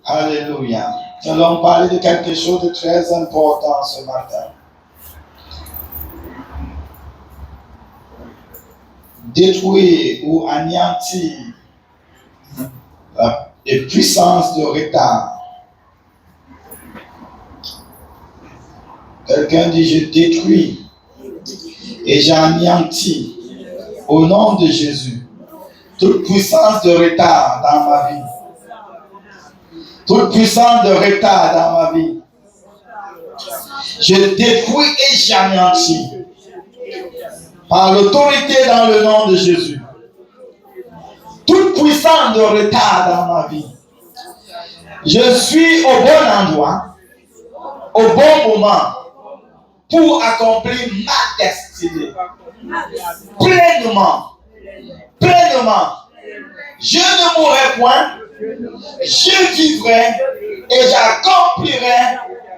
Alléluia. Nous allons parler de quelque chose de très important ce matin. Détruire ou anéantir les puissances de retard. Quelqu'un dit, je détruis et j'anéantis au nom de Jésus toute puissance de retard dans ma vie. Toute puissance de retard dans ma vie. Je détruis et j'anéantis par l'autorité dans le nom de Jésus. Toute puissance de retard dans ma vie. Je suis au bon endroit, au bon moment, pour accomplir ma destinée. Pleinement. Pleinement. Je ne mourrai point, je vivrai et j'accomplirai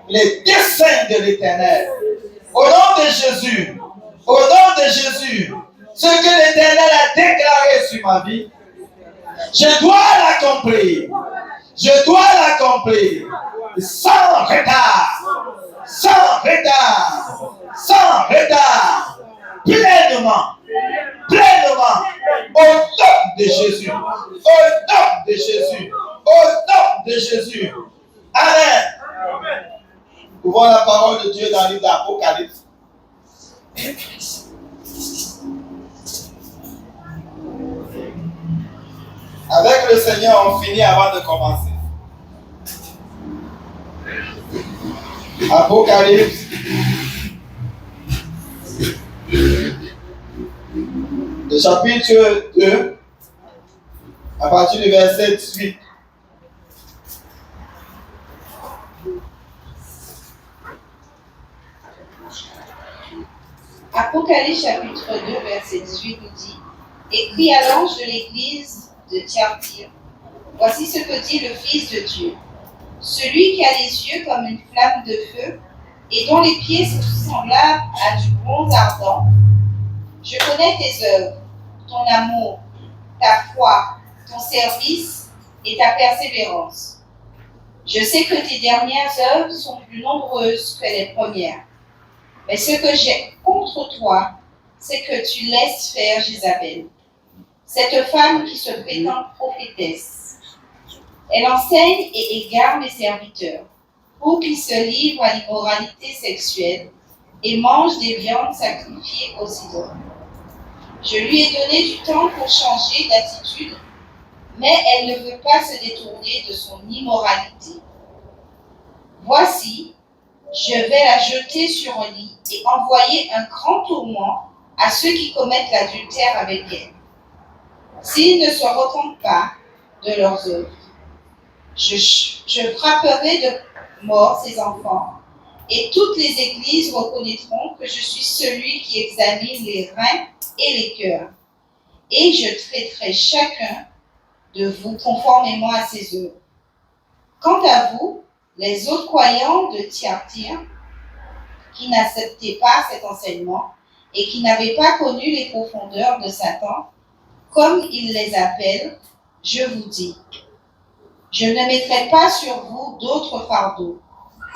les desseins de l'Éternel. Au nom de Jésus, au nom de Jésus, ce que l'Éternel a déclaré sur ma vie, je dois l'accomplir. Je dois l'accomplir sans retard, sans retard, sans retard, pleinement, pleinement, au nom de Jésus, au nom de Jésus, au nom de Jésus. Amen. Nous voyons la parole de Dieu dans le livre d'Apocalypse. Avec le Seigneur, on finit avant de commencer. Apocalypse. Le chapitre 2, à partir du verset 18. Apocalypse chapitre 2, verset 18 nous dit: Écrit à l'ange de l'église de Thyatire, voici ce que dit le Fils de Dieu, celui qui a les yeux comme une flamme de feu et dont les pieds sont semblables à du bronze ardent. Je connais tes œuvres, ton amour, ta foi, ton service et ta persévérance. Je sais que tes dernières œuvres sont plus nombreuses que les premières. Mais ce que j'ai contre toi, c'est que tu laisses faire Jézabel, cette femme qui se prétend prophétesse. Elle enseigne et égare mes serviteurs pour qu'ils se livrent à l'immoralité sexuelle et mangent des viandes sacrifiées aux idoles. Je lui ai donné du temps pour changer d'attitude, mais elle ne veut pas se détourner de son immoralité. Voici, je vais la jeter sur un lit et envoyer un grand tourment à ceux qui commettent l'adultère avec elle, s'ils ne se repentent pas de leurs œuvres. Je frapperai de mort ses enfants, et toutes les églises reconnaîtront que je suis celui qui examine les reins et les cœurs, et je traiterai chacun de vous conformément à ses œuvres. Quant à vous, les autres croyants de Thyatire, qui n'acceptaient pas cet enseignement et qui n'avaient pas connu les profondeurs de Satan, comme il les appelle, je vous dis, je ne mettrai pas sur vous d'autres fardeaux,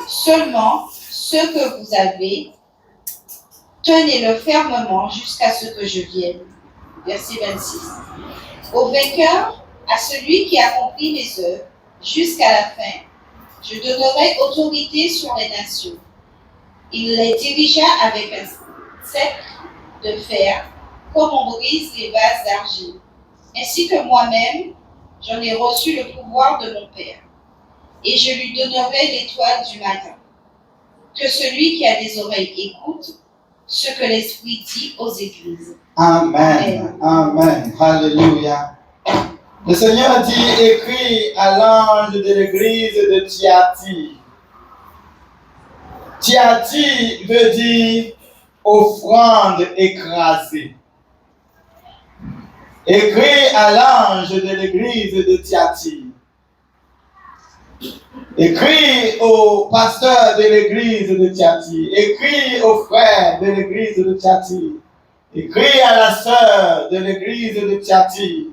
seulement ce que vous avez, tenez-le fermement jusqu'à ce que je vienne. Verset 26. Au vainqueur, à celui qui accomplit mes œuvres, jusqu'à la fin, je donnerai autorité sur les nations. Il les dirigea avec un sceptre de fer, comme on brise les vases d'argile. Ainsi que moi-même, j'en ai reçu le pouvoir de mon Père. Et je lui donnerai l'étoile du matin. Que celui qui a des oreilles écoute ce que l'Esprit dit aux églises. Amen. Amen. Alléluia. Le Seigneur dit, écrit à l'ange de l'église de Thyatire. Thyatire veut dire offrande écrasée. Écrit à l'ange de l'église de Thyatire. Écrit au pasteur de l'église de Thyatire. Écrit aux frères de l'église de Thyatire. Écrit à la sœur de l'église de Thyatire.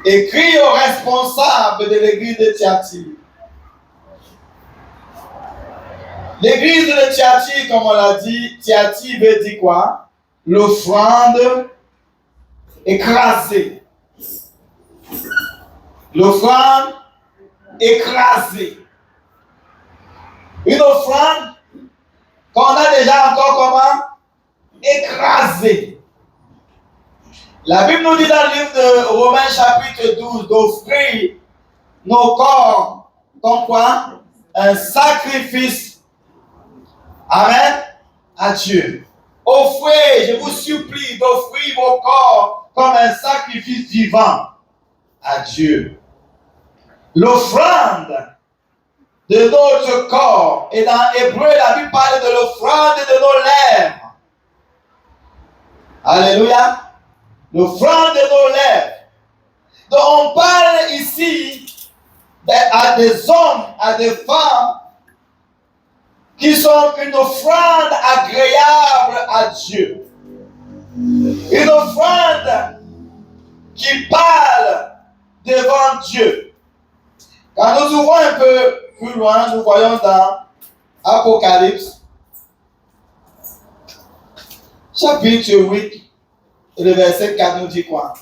Écrit aux responsables de l'église de Thyatire. L'église de Thyatire, comme on l'a dit, Thyatire veut dire quoi? L'offrande écrasée. L'offrande écrasée. Une offrande qu'on a déjà encore comment? Écrasée. La Bible nous dit dans le livre de Romains chapitre 12 d'offrir nos corps comme quoi? Un sacrifice. Amen. À Dieu. Offrez, je vous supplie d'offrir vos corps comme un sacrifice vivant à Dieu. L'offrande de notre corps, et dans Hébreu, la Bible parle de l'offrande de nos lèvres. Alléluia. L'offrande de nos lèvres. Donc on parle ici à des hommes, à des femmes qui sont une offrande agréable à Dieu. Une offrande qui parle devant Dieu. Quand nous ouvrons un peu plus loin, nous voyons dans Apocalypse, chapitre 8, et le verset 4 nous dit quoi?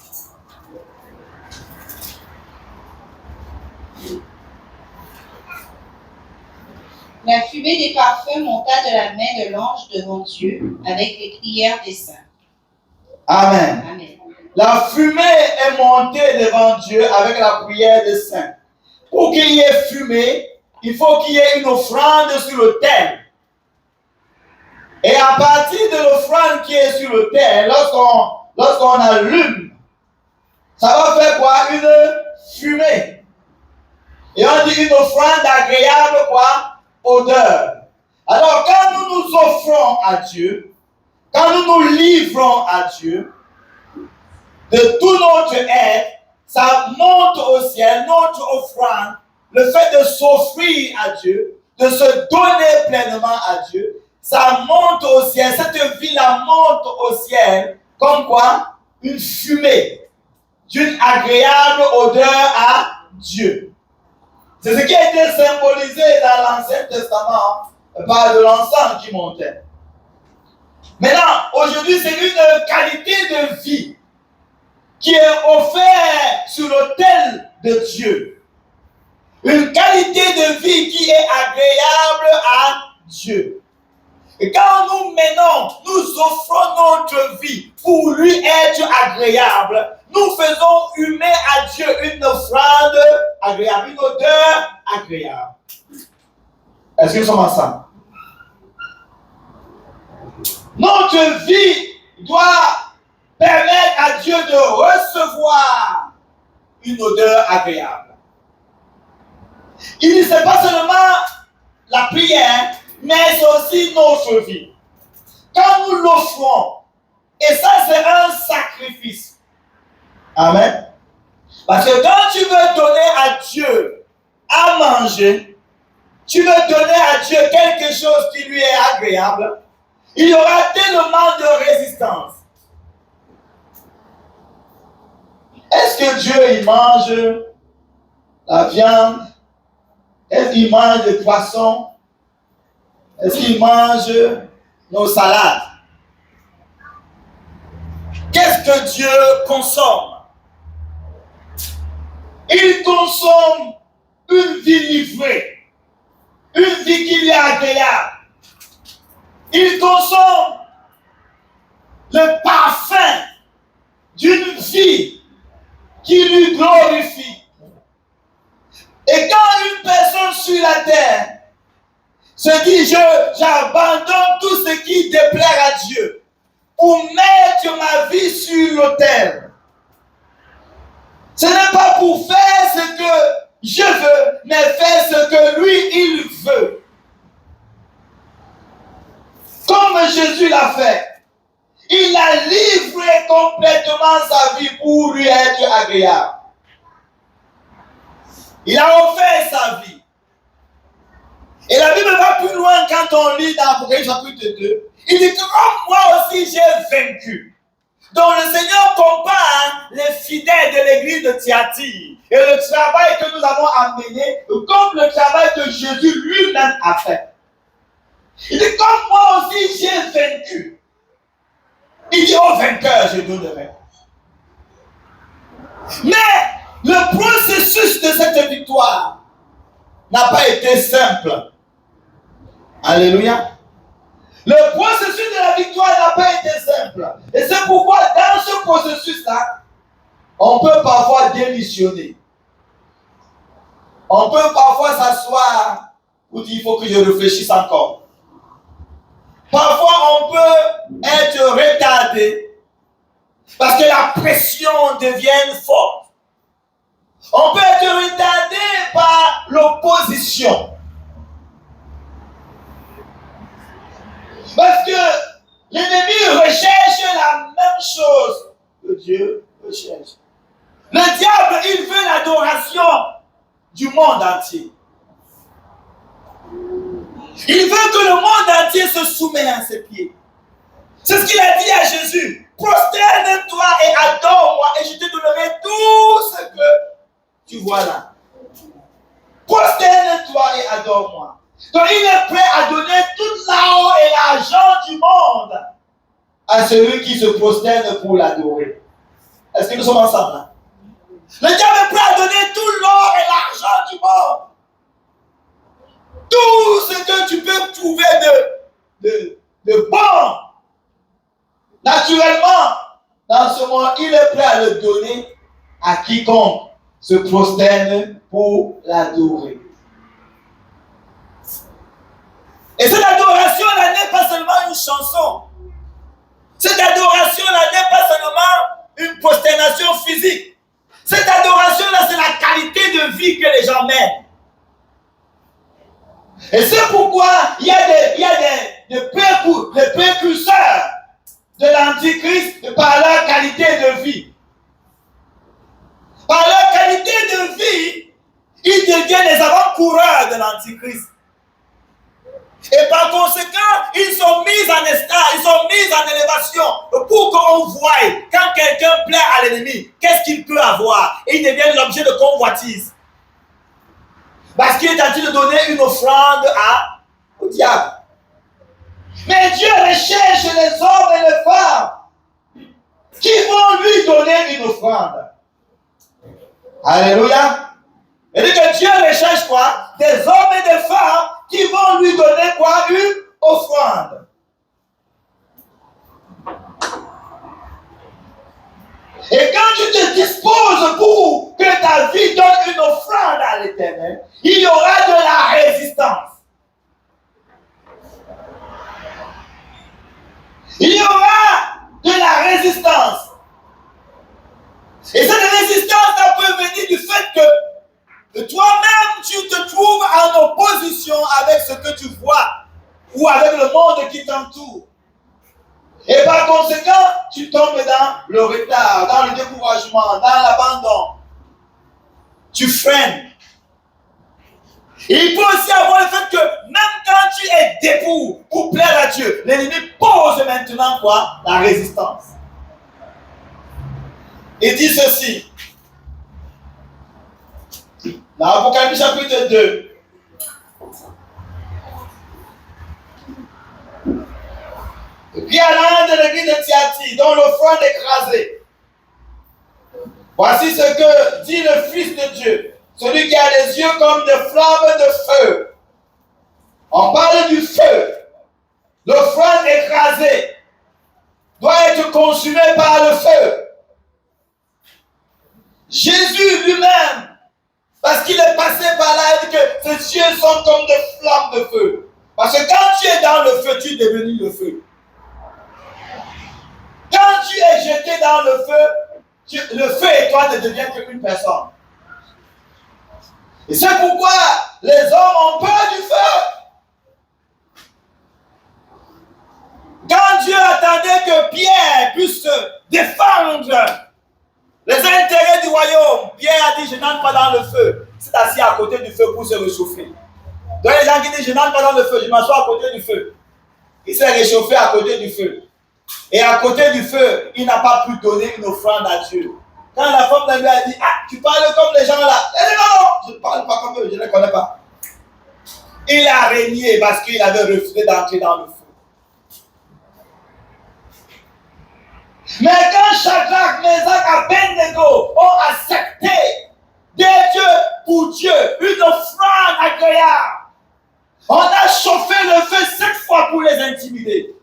La fumée des parfums monta de la main de l'ange devant Dieu avec les prières des saints. Amen. Amen. La fumée est montée devant Dieu avec la prière des saints. Pour qu'il y ait fumée, il faut qu'il y ait une offrande sur l'autel. Et à partir de l'offrande qui est sur l'autel, lorsqu'on allume, ça va faire quoi? Une fumée. Et on dit une offrande agréable, quoi? Odeur. Alors quand nous nous offrons à Dieu, quand nous nous livrons à Dieu, de tout notre être, ça monte au ciel, notre offrande, le fait de s'offrir à Dieu, de se donner pleinement à Dieu, ça monte au ciel, cette vie-là monte au ciel, comme quoi? Une fumée, d'une agréable odeur à Dieu. C'est ce qui a été symbolisé dans l'Ancien Testament par de l'encens qui montait. Maintenant, aujourd'hui, c'est une qualité de vie qui est offerte sur l'autel de Dieu. Une qualité de vie qui est agréable à Dieu. Et quand nous menons, nous offrons notre vie pour lui être agréable, nous faisons humer à Dieu une offrande agréable, une odeur agréable. Est-ce que nous sommes ensemble? Notre vie doit permettre à Dieu de recevoir une odeur agréable. Il ne c'est pas seulement la prière, mais c'est aussi notre vie. Quand nous l'offrons, et ça c'est un sacrifice. Amen. Parce que quand tu veux donner à Dieu à manger, tu veux donner à Dieu quelque chose qui lui est agréable, il y aura tellement de résistance. Est-ce que Dieu il mange la viande? Est-ce qu'il mange le poisson? Est-ce qu'il mange nos salades? Qu'est-ce que Dieu consomme? Il consomme une vie livrée, une vie qui lui est agréable. Il consomme le parfum d'une vie qui lui glorifie. Et quand une personne sur la terre se dit, j'abandonne tout ce qui déplaît à Dieu pour mettre ma vie sur l'autel, ce n'est pas pour faire ce que je veux, mais faire ce que lui, il veut. Comme Jésus l'a fait. Il a livré complètement sa vie pour lui être agréable. Il a offert sa vie. Et la Bible va plus loin quand on lit dans Apocalypse chapitre 2. Il dit que comme moi aussi j'ai vaincu. dont le Seigneur compare les fidèles de l'église de Thyatire et le travail que nous avons amené comme le travail que Jésus lui-même a fait. Il dit, comme moi aussi j'ai vaincu. Il dit, au vainqueur, je donnerai. Mais le processus de cette victoire n'a pas été simple. Alléluia. Le processus de la victoire n'a pas été simple. Et c'est pourquoi dans ce processus-là, on peut parfois démissionner. On peut parfois s'asseoir pour dire, il faut que je réfléchisse encore. Parfois, on peut être retardé parce que la pression devient forte. On peut être retardé par l'opposition. Parce que l'ennemi recherche la même chose que Dieu recherche. Le diable, il veut l'adoration du monde entier. Il veut que le monde entier se soumette à ses pieds. C'est ce qu'il a dit à Jésus. Prosterne-toi et adore-moi et je te donnerai tout ce que tu vois là. Prosterne-toi et adore-moi. Donc il est prêt à donner tout l'argent et l'argent du monde à celui qui se prosterne pour l'adorer. Est-ce que nous sommes ensemble là? Le diable est prêt à donner tout l'or et l'argent du monde. Tout ce que tu peux trouver de bon, naturellement, dans ce monde, il est prêt à le donner à quiconque se prosterne pour l'adorer. Et cette adoration-là n'est pas seulement une chanson. Cette adoration-là n'est pas seulement une prosternation physique. Cette adoration-là, c'est la qualité de vie que les gens mènent. Et c'est pourquoi il y a des précurseurs de l'Antichrist par leur qualité de vie. Par leur qualité de vie, ils deviennent les avant-coureurs de l'Antichrist. Et par conséquent, ils sont mis en état, ils sont mis en élévation pour qu'on voie quand quelqu'un plaît à l'ennemi, qu'est-ce qu'il peut avoir. Et ils deviennent l'objet de convoitise. Parce qu'il est en train de donner une offrande au diable. Mais Dieu recherche les hommes et les femmes qui vont lui donner une offrande. Alléluia. Et dit que Dieu recherche quoi? Des hommes et des femmes qui vont lui donner quoi? Une offrande. Et quand tu te disposes pour que ta vie donne une offrande à l'Éternel, il y aura de la résistance. Il y aura de la résistance. Et cette résistance, ça peut venir du fait que toi-même, tu te trouves en opposition avec ce que tu vois ou avec le monde qui t'entoure. Et par conséquent, tu tombes dans le retard, dans le découragement, dans l'abandon. Tu freines. Et il peut aussi avoir le fait que même quand tu es debout pour plaire à Dieu, l'ennemi pose maintenant quoi? La résistance. Il dit ceci. Dans Apocalypse chapitre 2. Et puis à l'âme de l'église de Thyatire, dont l'offrande est écrasée. Voici ce que dit le Fils de Dieu, celui qui a les yeux comme des flammes de feu. On parle du feu. L'offrande écrasée doit être consumée par le feu. Jésus lui-même, parce qu'il est passé par là, il dit que ses yeux sont comme des flammes de feu. Parce que quand tu es dans le feu, tu es devenu le feu. Quand tu es jeté dans le feu, le feu et toi ne deviennent qu'une personne. Et c'est pourquoi les hommes ont peur du feu. Quand Dieu attendait que Pierre puisse défendre les intérêts du royaume, Pierre a dit, je n'entre pas dans le feu. Il s'est assis à côté du feu pour se réchauffer. Donc les gens qui disent, je n'entre pas dans le feu, je m'assois à côté du feu. Il s'est réchauffé à côté du feu. Et à côté du feu, il n'a pas pu donner une offrande à Dieu. Quand la femme de lui a dit, ah, tu parles comme les gens là. Elle dit, non, non, je ne parle pas comme eux, je ne les connais pas. Il a régné parce qu'il avait refusé d'entrer dans le feu. Mais quand Shadrach, Meshach et Abednego ont accepté d'être pour Dieu une offrande agréable, on a chauffé le feu 7 fois pour les intimider.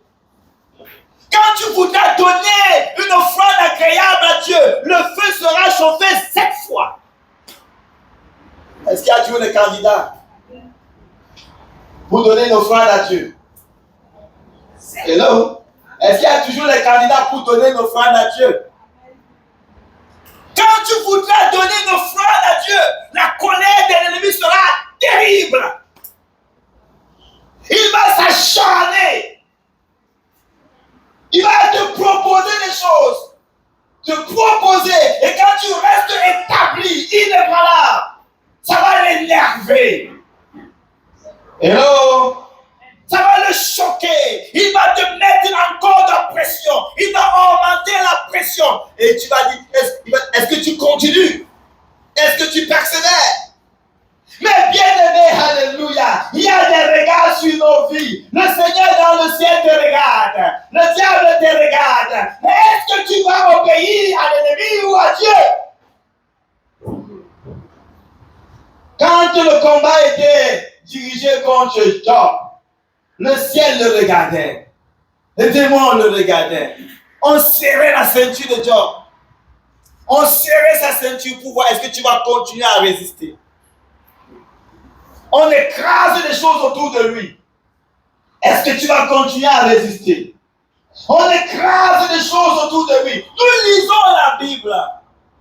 Quand tu voudras donner une offrande agréable à Dieu, le feu sera chauffé 7 fois. Est-ce qu'il y a toujours les candidats pour donner une offrande à Dieu? Hello? Est-ce qu'il y a toujours les candidats pour donner une offrande à Dieu? Quand tu voudras donner une offrande à Dieu, la colère de l'ennemi sera terrible. Il va s'acharner. Il va te proposer des choses. Te proposer. Et quand tu restes établi, inébranlable, ça va l'énerver. Hello? Ça va le choquer. Il va te mettre encore de pression. Il va augmenter la pression. Et tu vas dire, est-ce que tu continues? Est-ce que tu persévères? Mais bien aimé, alléluia, il y a des regards sur nos vies. Le Seigneur dans le ciel te regarde. Le diable te regarde. Mais est-ce que tu vas obéir à l'ennemi ou à Dieu? Quand le combat était dirigé contre Job, le ciel le regardait. Les démons le regardaient. On serrait la ceinture de Job. On serrait sa ceinture pour voir est-ce que tu vas continuer à résister. On écrase les choses autour de lui. Est-ce que tu vas continuer à résister? On écrase les choses autour de lui. Nous lisons la Bible.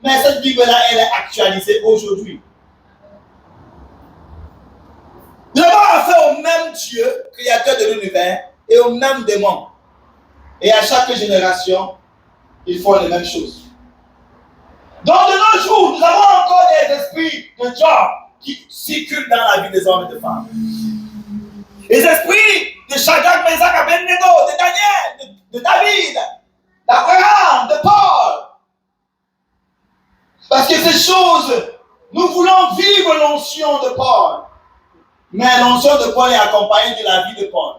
Mais cette Bible-là, elle est actualisée aujourd'hui. Nous avons affaire au même Dieu, créateur de l'univers, et au même démon. Et à chaque génération, ils font les mêmes choses. Donc de nos jours, nous avons encore des esprits de Job qui circulent dans la vie des hommes et des femmes. Les esprits de Shadrach, Meshach, Abednego, de Daniel, de David, d'Abraham, de Paul. Parce que ces choses, nous voulons vivre l'onction de Paul. Mais l'onction de Paul est accompagnée de la vie de Paul.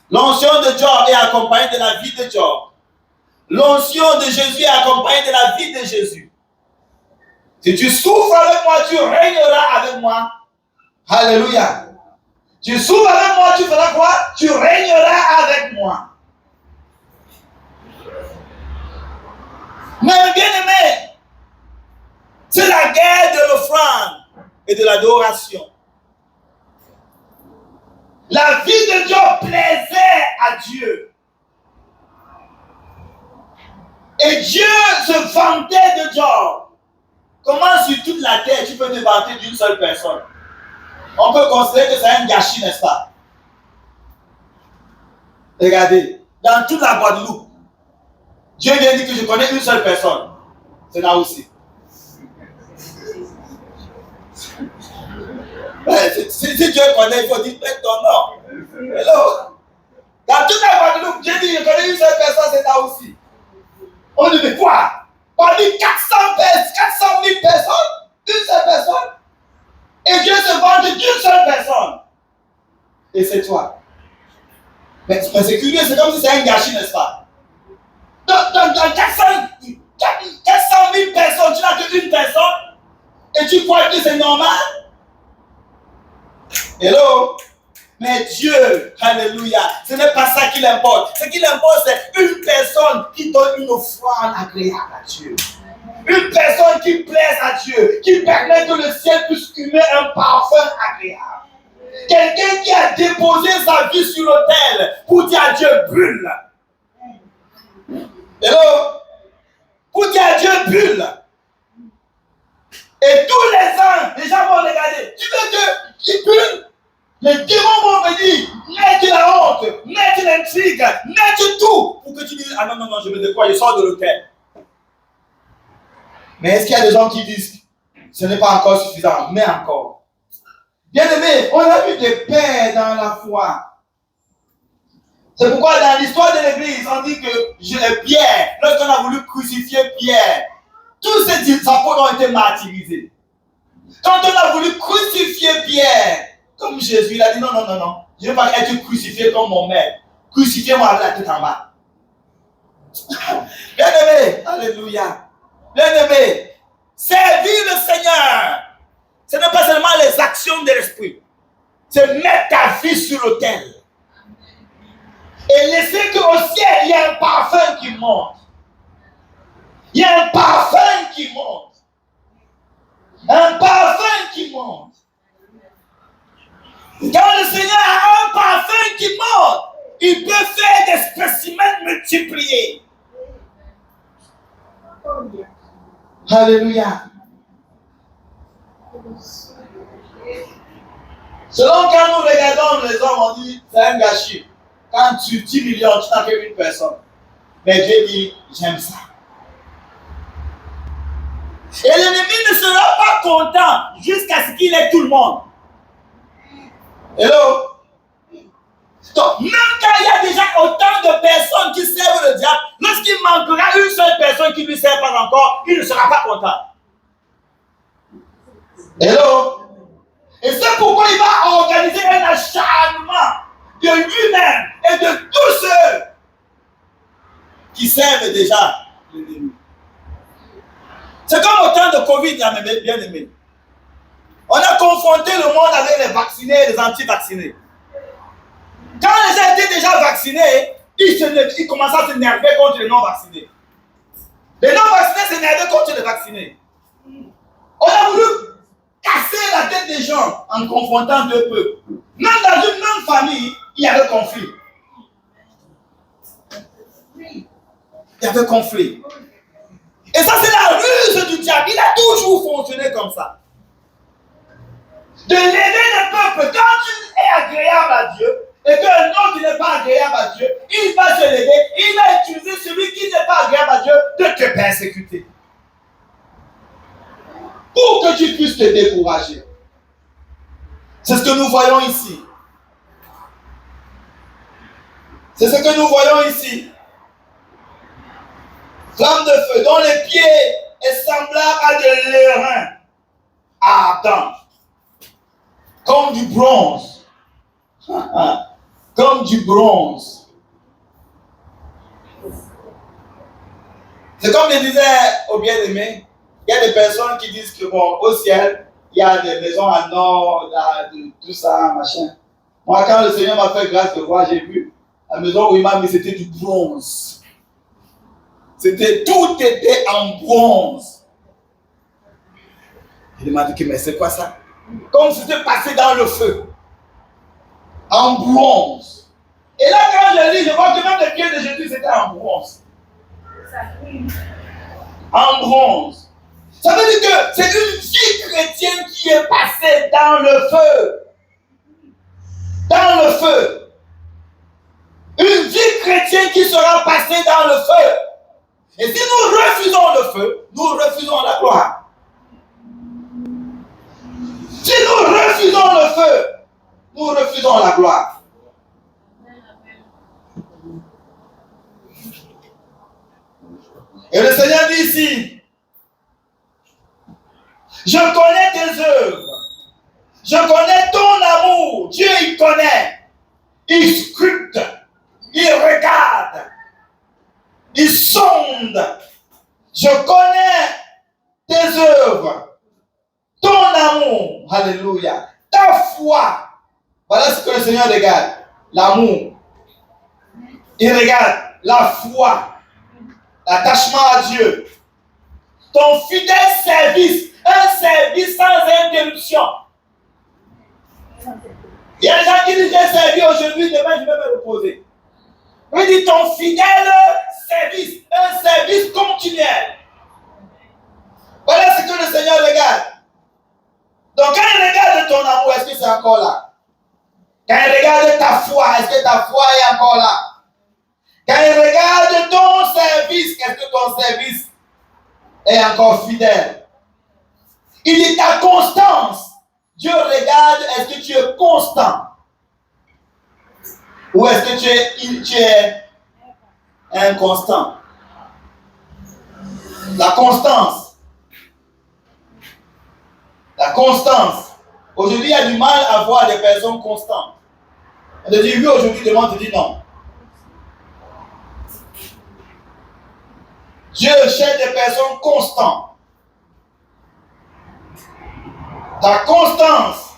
L'onction de Job est accompagnée de la vie de Job. L'onction de Jésus est accompagnée de la vie de Jésus. Si tu souffres avec moi, tu régneras avec moi. Alléluia. Tu souffres avec moi, tu feras quoi? Tu régneras avec moi. Mais bien aimé, c'est la guerre de l'offrande et de l'adoration. La vie de Job plaisait à Dieu. Et Dieu se vantait de Job. Comment sur toute la terre tu peux te vanter d'une seule personne? On peut considérer que c'est un gâchis, n'est-ce pas? Regardez, dans toute la Guadeloupe, Dieu vient dire que je connais une seule personne. C'est là aussi. Si Dieu connaît, il faut dire ton nom. Hello. Dans toute la Guadeloupe, Dieu dit je connais une seule personne, c'est là aussi. On dit mais quoi? On dit 400 000 personnes, une seule personne. Et Dieu se vante d'une seule personne. Et c'est toi. Mais c'est curieux, c'est comme si c'est un gâchis, n'est-ce pas? Dans 400 000 personnes, tu n'as qu'une personne. Et tu crois que c'est normal? Hello? Mais Dieu, alléluia, ce n'est pas ça qui l'importe. Ce qui l'importe, c'est une personne qui donne une offrande agréable à Dieu. Une personne qui plaise à Dieu, qui permet que le ciel puisse humer un parfum agréable. Quelqu'un qui a déposé sa vie sur l'autel pour dire à Dieu brûle. Hello? Pour dire à Dieu brûle. Et tous les ans, les gens vont regarder. Tu veux qu'il brûle? Les démons vont venir, mettre la honte, mettre l'intrigue, mettre tout pour que tu dises, ah non, non, non, je me décrois, je sors de l'autel. Mais est-ce qu'il y a des gens qui disent, ce n'est pas encore suffisant, mais encore. Bien aimé, on a vu des pères dans la foi C'est pourquoi dans l'histoire de l'Église, on dit que Pierre, lorsqu'on a voulu crucifier Pierre, tous ces apôtres ont été martyrisés. Quand on a voulu crucifier Pierre, comme Jésus, il a dit non, non, non, non, je ne veux pas être crucifié comme mon maître. Crucifiez-moi avec la tête en bas. Bien-aimé, alléluia. Bien-aimé, servir le Seigneur, ce n'est pas seulement les actions de l'esprit, c'est mettre ta vie sur l'autel. Et laisser qu'au ciel, il y a un parfum qui monte. Il y a un parfum qui monte. Un parfum qui monte. Quand le Seigneur a un parfum qui monte, il peut faire des spécimens multipliés. Alléluia. Selon quand nous regardons les hommes, on dit c'est un gâchis. Quand tu 10 millions, tu n'as qu'une personne. Mais Dieu dit, j'aime ça. Et l'ennemi ne sera pas content jusqu'à ce qu'il ait tout le monde. Hello? Donc, même quand il y a déjà autant de personnes qui servent le diable, lorsqu'il manquera une seule personne qui ne lui sert pas encore, il ne sera pas content. Hello? Et c'est pourquoi il va organiser un acharnement de lui-même et de tous ceux qui servent déjà l'ennemi. C'est comme au temps de Covid, bien aimé. On a confronté le monde avec les vaccinés et les anti-vaccinés. Quand les gens étaient déjà vaccinés, ils commençaient à s'énerver contre les non-vaccinés. Les non-vaccinés s'énervaient contre les vaccinés. On a voulu casser la tête des gens en confrontant deux peuples. Même dans une même famille, il y avait conflit. Il y avait conflit. Et ça, c'est la ruse du diable. Il a toujours fonctionné comme ça. De l'aider le peuple. Quand tu es agréable à Dieu et qu'un autre n'est pas agréable à Dieu, il va se l'aider. Il va utiliser celui qui n'est pas agréable à Dieu de te persécuter. Pour que tu puisses te décourager. C'est ce que nous voyons ici. C'est ce que nous voyons ici. Flamme de feu dont les pieds est semblable à de l'airain ardent, comme du bronze. Comme du bronze. C'est comme je disais aux bien-aimés, il y a des personnes qui disent que bon, au ciel, il y a des maisons en or, tout ça, machin. Moi, quand le Seigneur m'a fait grâce de voir, j'ai vu la maison où il m'a mis, c'était du bronze. Tout était en bronze. Il m'a dit que mais c'est quoi ça? Comme si c'était passé dans le feu. En bronze. Et là, quand je lis, je vois que même les pieds de Jésus, c'était en bronze. En bronze. Ça veut dire que c'est une vie chrétienne qui est passée dans le feu. Dans le feu. Une vie chrétienne qui sera passée dans le feu. Et si nous refusons le feu, nous refusons la gloire. Si nous refusons le feu, nous refusons la gloire. Et le Seigneur dit ici, je connais tes œuvres, je connais ton amour. Dieu, il connaît, il scrute, il regarde, il sonde. Je connais tes œuvres, ton amour, alléluia, ta foi. Voilà ce que le Seigneur regarde, l'amour. Il regarde la foi, l'attachement à Dieu, ton fidèle service, un service sans interruption. Il y a des gens qui disent j'ai servi aujourd'hui, demain je vais me reposer. Il dit ton fidèle service, un service continuel. Voilà ce que le Seigneur regarde. Donc quand il regarde ton amour, est-ce que c'est encore là? Quand il regarde ta foi, est-ce que ta foi est encore là? Quand il regarde ton service, est-ce que ton service est encore fidèle? Il dit ta constance. Dieu regarde, est-ce que tu es constant? Ou est-ce que tu es inconstant? La constance. La constance. Aujourd'hui, il y a du mal à voir des personnes constantes. On te dit oui aujourd'hui, demain on te dit non. Dieu cherche des personnes constantes. Ta constance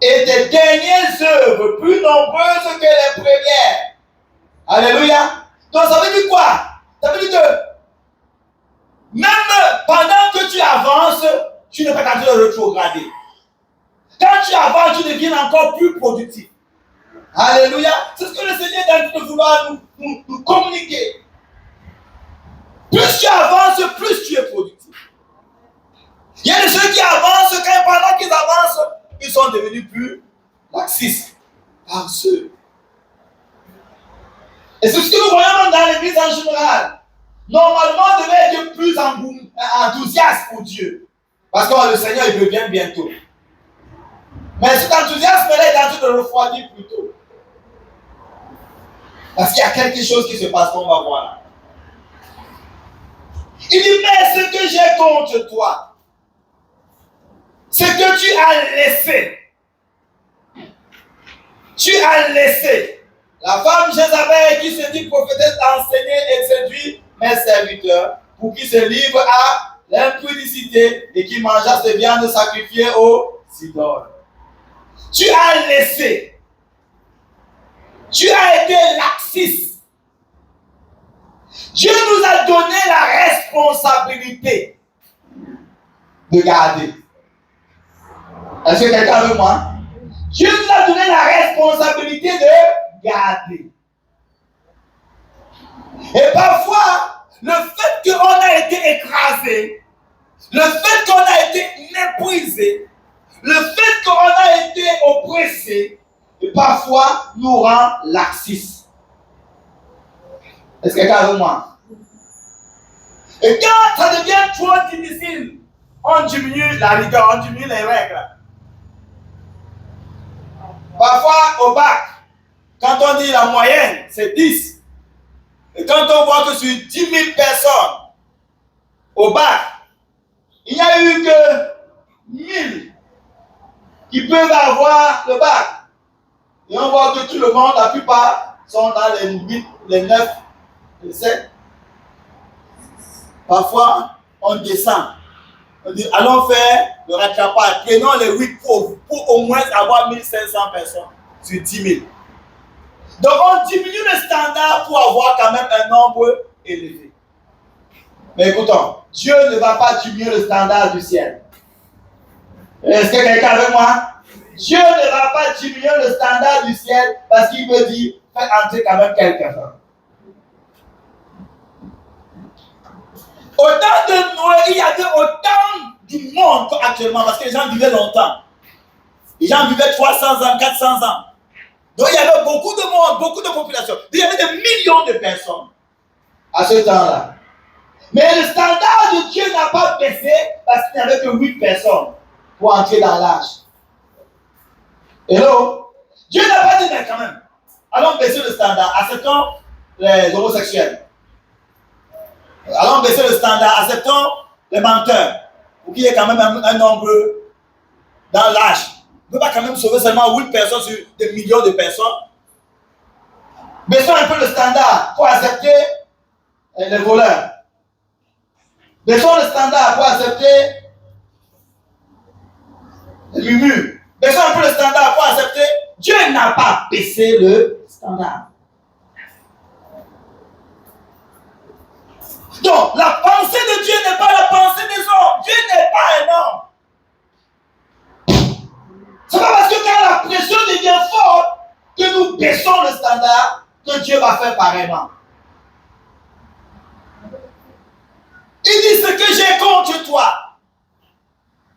et tes dernières œuvres plus nombreuses que les premières. Alléluia. Donc ça veut dire quoi? Ça veut dire que même pendant que tu avances, tu n'es pas en train de rétrograder. Quand tu avances, tu deviens encore plus productif. Alléluia. C'est ce que le Seigneur est en train de vouloir nous communiquer. Plus tu avances, plus tu es productif. Il y a des gens qui avancent, quand pendant qu'ils avancent, ils sont devenus plus laxistes, paresseux. Et c'est ce que nous voyons dans l'église en général. Normalement, on devait être plus enthousiaste pour Dieu. Parce que le Seigneur, il revient bientôt. Mais cet enthousiasme-là est en train de refroidir plutôt. Parce qu'il y a quelque chose qui se passe qu'on va voir là. Il dit, mais ce que j'ai contre toi, c'est que tu as laissé. Tu as laissé la femme Jézabel qui se dit prophétesse enseigner et séduire mes serviteurs pour qu'ils se livrent à l'impudicité et qui mangeassent des viandes sacrifiées aux idoles. Tu as laissé. Tu as été laxiste. Dieu nous a donné la responsabilité de garder. Est-ce que quelqu'un avec moi? Dieu nous a donné la responsabilité de garder. Et parfois, le fait qu'on a été écrasé, le fait qu'on a été méprisé, le fait qu'on a été oppressé, et parfois nous rend laxistes. Est-ce que quelqu'un avec moi? Et quand ça devient trop difficile, on diminue la rigueur, on diminue les règles. Parfois, au bac, quand on dit la moyenne, c'est 10. Et quand on voit que sur 10 000 personnes, au bac, il n'y a eu que 1000 qui peuvent avoir le bac. Et on voit que tout le monde, la plupart, sont dans les 8, les 9, les 7. Parfois, on descend. On dit, allons faire le rattrapage. Prenons les 8 pauvres pour au moins avoir 1500 personnes sur 10 000. Donc, on diminue le standard pour avoir quand même un nombre élevé. Mais écoutons, Dieu ne va pas diminuer le standard du ciel. Est-ce que quelqu'un avec moi? Dieu ne va pas diminuer le standard du ciel parce qu'il me dit, fais entrer quand même quelqu'un. Au temps de Noé, il y avait autant du monde qu'actuellement parce que les gens vivaient longtemps. Les gens vivaient 300 ans, 400 ans. Donc il y avait beaucoup de monde, beaucoup de population. Il y avait des millions de personnes à ce temps-là. Mais le standard de Dieu n'a pas baissé parce qu'il n'y avait que 8 personnes pour entrer dans l'âge. Hello? Dieu n'a pas dit, mais quand même, allons baisser le standard, acceptons les homosexuels. Allons baisser le standard, acceptons les menteurs, pour qu'il y ait quand même un nombre dans l'âge. On ne peut pas quand même sauver seulement 8 personnes sur des millions de personnes. Baissons un peu le standard pour accepter les voleurs. Baissons le standard pour accepter les mumus. Baissons un peu le standard pour accepter. Dieu n'a pas baissé le standard. Donc, la pensée de Dieu n'est pas la pensée des hommes. Dieu n'est pas un homme. C'est pas parce que quand la pression devient forte que nous baissons le standard que Dieu va faire pareillement. Il dit ce que j'ai contre toi.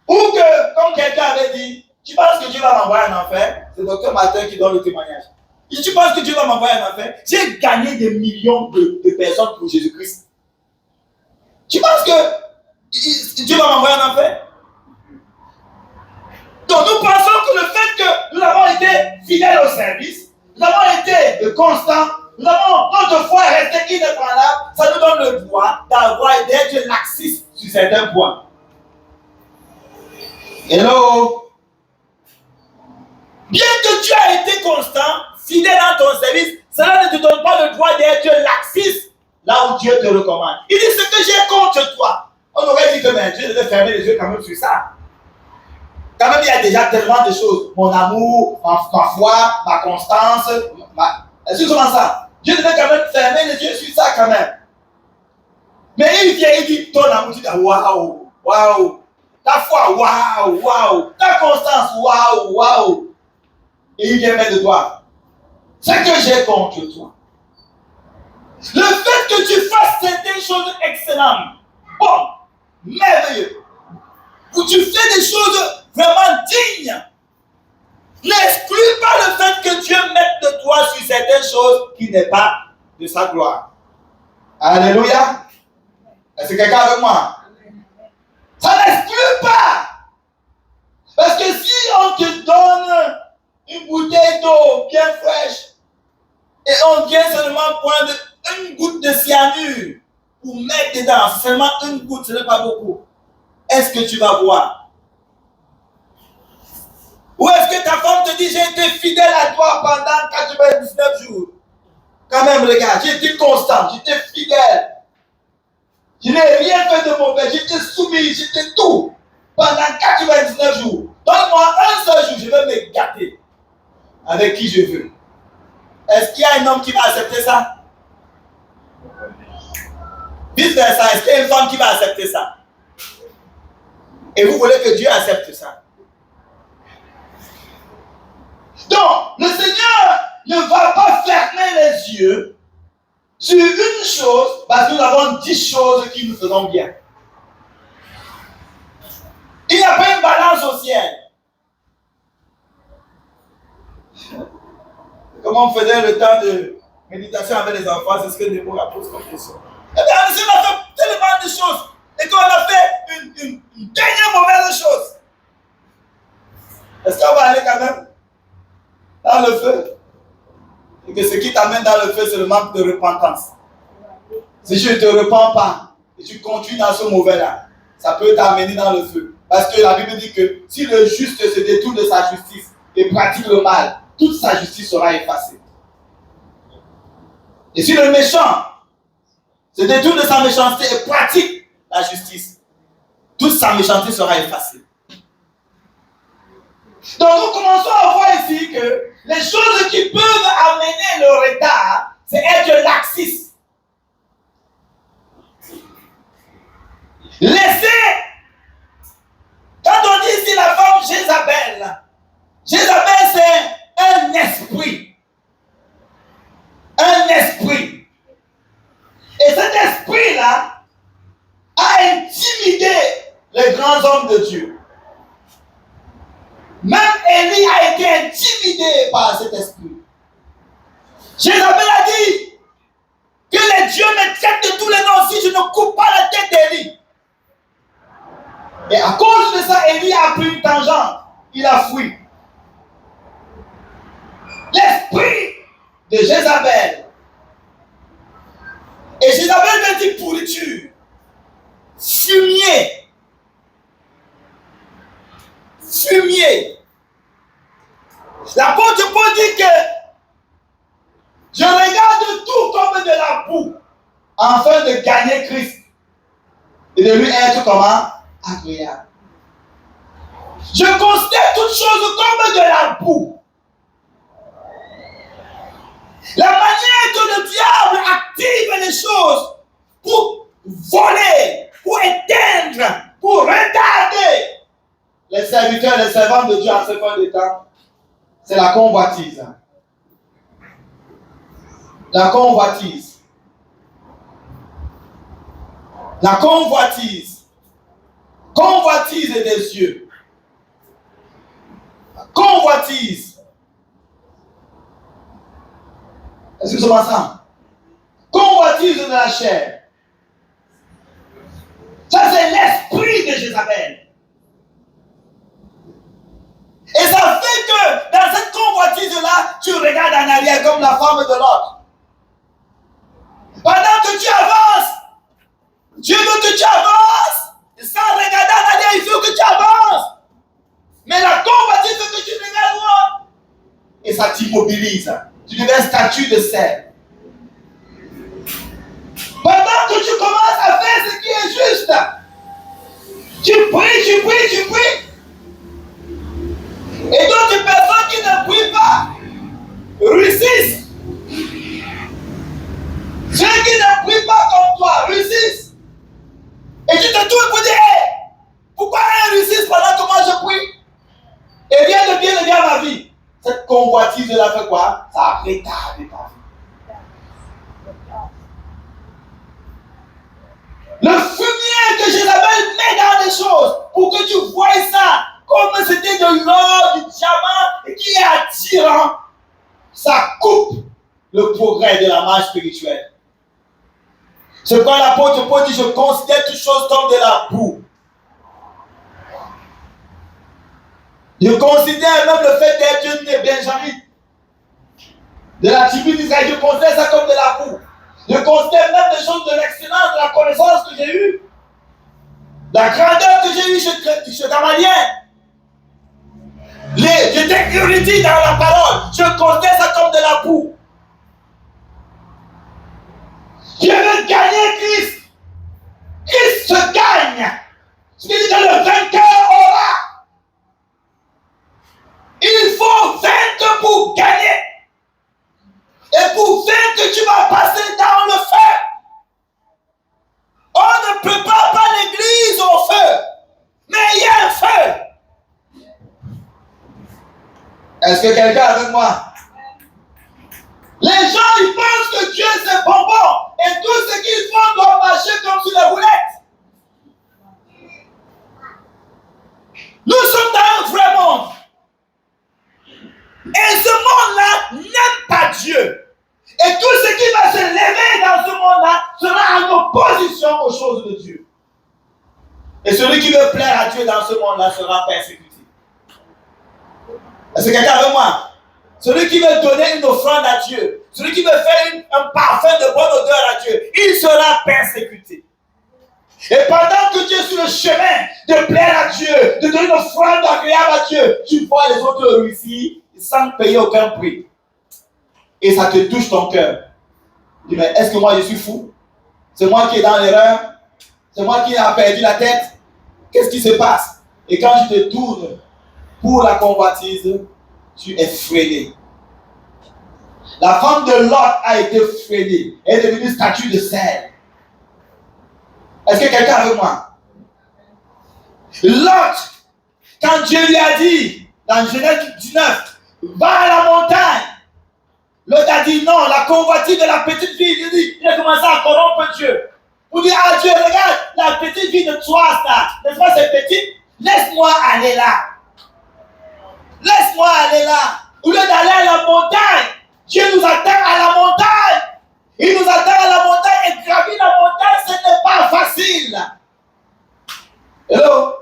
Ou que, comme quelqu'un avait dit, tu penses que Dieu va m'envoyer en enfer? C'est le docteur Martin qui donne le témoignage. Il dit, tu penses que Dieu va m'envoyer en enfer? J'ai gagné des millions de personnes pour Jésus-Christ. Tu penses que Dieu va m'envoyer en enfer? Donc nous pensons que le fait que nous avons été fidèles au service, nous avons été constants, nous avons notre foi est restée inébranlable, ça nous donne le droit d'avoir d'être laxistes sur certains points. Hello? Bien que tu aies été constant, fidèle dans ton service, cela ne te donne pas le droit d'être laxiste là où Dieu te recommande. Il dit ce que j'ai contre toi. On aurait dit que mais, Dieu devait fermer les yeux quand même sur ça. Quand même, il y a déjà tellement de choses. Mon amour, ma foi, ma constance. Est-ce que comment ça? Dieu devait quand même fermer les yeux sur ça quand même. Mais il vient, il dit ton amour, tu dis waouh, waouh. Ta foi, waouh, waouh. Ta constance, waouh, waouh. Et il vient mettre de toi. Ce que j'ai contre toi. Le fait que tu fasses certaines choses excellentes, bon, merveilleux, où tu fais des choses vraiment dignes, n'exclut pas le fait que Dieu mette de toi sur certaines choses qui n'est pas de sa gloire. Alléluia. Est-ce que quelqu'un avec moi? Ça n'exclut pas. Parce que si on te donne une bouteille d'eau bien fraîche et on vient seulement prendre une goutte de cyanure pour mettre dedans, seulement une goutte, ce n'est pas beaucoup. Est-ce que tu vas boire? Ou est-ce que ta femme te dit j'ai été fidèle à toi pendant 99 jours? Quand même, regarde, j'ai été constant, j'étais fidèle. Je n'ai rien fait de mauvais, j'étais soumis, j'étais tout. Pendant 99 jours. Donne-moi un seul jour, je vais me gâter avec qui je veux. Est-ce qu'il y a un homme qui va accepter ça? Vice versa, est-ce qu'il y a une femme qui va accepter ça? Et vous voulez que Dieu accepte ça? Donc, le Seigneur ne va pas fermer les yeux sur une chose parce que nous avons 10 choses qui nous faisons bien. Il n'y a pas une balance au ciel. Comment on faisait le temps de méditation avec les enfants, c'est ce que Némo a posé comme question. Eh bien, on a fait tellement de choses et qu'on a fait une dernière mauvaise chose. Est-ce qu'on va aller quand même dans le feu? Et que ce qui t'amène dans le feu, c'est le manque de repentance. Si tu ne te repens pas et tu continues dans ce mauvais-là, ça peut t'amener dans le feu. Parce que la Bible dit que si le juste se détourne de sa justice et pratique le mal, toute sa justice sera effacée. Et si le méchant se détourne de sa méchanceté et pratique la justice, toute sa méchanceté sera effacée. Donc nous commençons à voir ici que les choses qui peuvent amener le retard, c'est être laxiste. Laissez, quand on dit ici la femme Jézabel, Jézabel c'est un esprit. Un esprit. Et cet esprit-là a intimidé les grands hommes de Dieu. Même Élie a été intimidé par cet esprit. Jézabel a dit que les dieux me traitent de tous les noms si je ne coupe pas la tête d'Élie. Et à cause de ça, Élie a pris une tangente. Il a fui. L'esprit de Jézabel. Et Jézabel veut dire pourriture, fumier. Fumier. L'apôtre Paul dit que je regarde tout comme de la boue afin de gagner Christ et de lui être comment? Agréable. Je considère toutes choses comme de la boue. La manière que le diable active les choses pour voler, pour éteindre, pour retarder les serviteurs, les servants de Dieu en ce point de temps, c'est la convoitise. La convoitise. La convoitise. Convoitise des yeux. Convoitise. Est-ce que c'est pas ça? Convoitise de la chair. Ça, c'est l'esprit de Jézabel. Et ça fait que dans cette convoitise-là, tu regardes en arrière comme la femme de l'autre. Pendant que tu avances, Dieu veut que tu avances. Sans regarder en arrière, il veut que tu avances. Mais la convoitise veut que tu regardes loin. Et ça t'immobilise. Tu deviens statue de sel. Pendant que tu commences à faire ce qui est juste, tu pries. Et d'autres personnes qui ne prient pas réussissent. Ceux qui ne prient pas comme toi réussissent. Et tu te tournes pour dire, hey, pourquoi ils réussissent pendant que moi je prie? Et rien de bien ne vient à ma vie. Cette convoitise-là fait quoi? Ça a retardé ta vie. Le fumier que Jézabel met dans les choses pour que tu vois ça comme c'était de l'or, du diamant qui est attirant, ça coupe le progrès de la marche spirituelle. C'est pourquoi l'apôtre Paul dit, je considère toutes choses comme de la boue. Je considère même le fait d'être né Benjamin, de la tribu d'Israël, je considère ça comme de la boue. Je considère même des choses de l'excellence, de la connaissance que j'ai eue, la grandeur que j'ai eue chez Gamaliel, l'intégrité dans la parole, je considère ça comme de la boue. Je veux gagner Christ. Christ se gagne. Ce qui dit que le vainqueur aura. Il faut vaincre pour gagner. Et pour vaincre, tu vas passer dans le feu. On ne prépare pas l'église au feu. Mais il y a un feu. Est-ce que quelqu'un est avec moi? Les gens, ils pensent que Dieu c'est bonbon. Et tout ce qu'ils font doit marcher comme sur les roulettes. Nous sommes dans un vrai monde. Et ce monde-là n'aime pas Dieu. Et tout ce qui va se lever dans ce monde-là sera en opposition aux choses de Dieu. Et celui qui veut plaire à Dieu dans ce monde-là sera persécuté. Est-ce que quelqu'un avec moi? Celui qui veut donner une offrande à Dieu, celui qui veut faire un parfum de bonne odeur à Dieu, il sera persécuté. Et pendant que tu es sur le chemin de plaire à Dieu, de donner une offrande agréable à Dieu, tu vois les autres réussir sans payer aucun prix. Et ça te touche ton cœur. Tu dis, mais est-ce que moi je suis fou? C'est moi qui est dans l'erreur? C'est moi qui a perdu la tête? Qu'est-ce qui se passe? Et quand je te tourne pour la convoitise, tu es freiné. La femme de Lot a été freinée. Elle est devenue statue de sel. Est-ce que quelqu'un est avec moi? Lot, quand Dieu lui a dit, dans Genèse 19, va à la montagne. L'autre a dit non, la convoitise de la petite fille. Il a commencé à corrompre Dieu. Pour dire à Dieu, regarde, la petite fille de toi, n'est-ce pas, c'est petite? Laisse-moi aller là. Laisse-moi aller là. Au lieu d'aller à la montagne, Dieu nous attend à la montagne. Il nous attend à la montagne et gravir la montagne, ce n'est pas facile. Hello?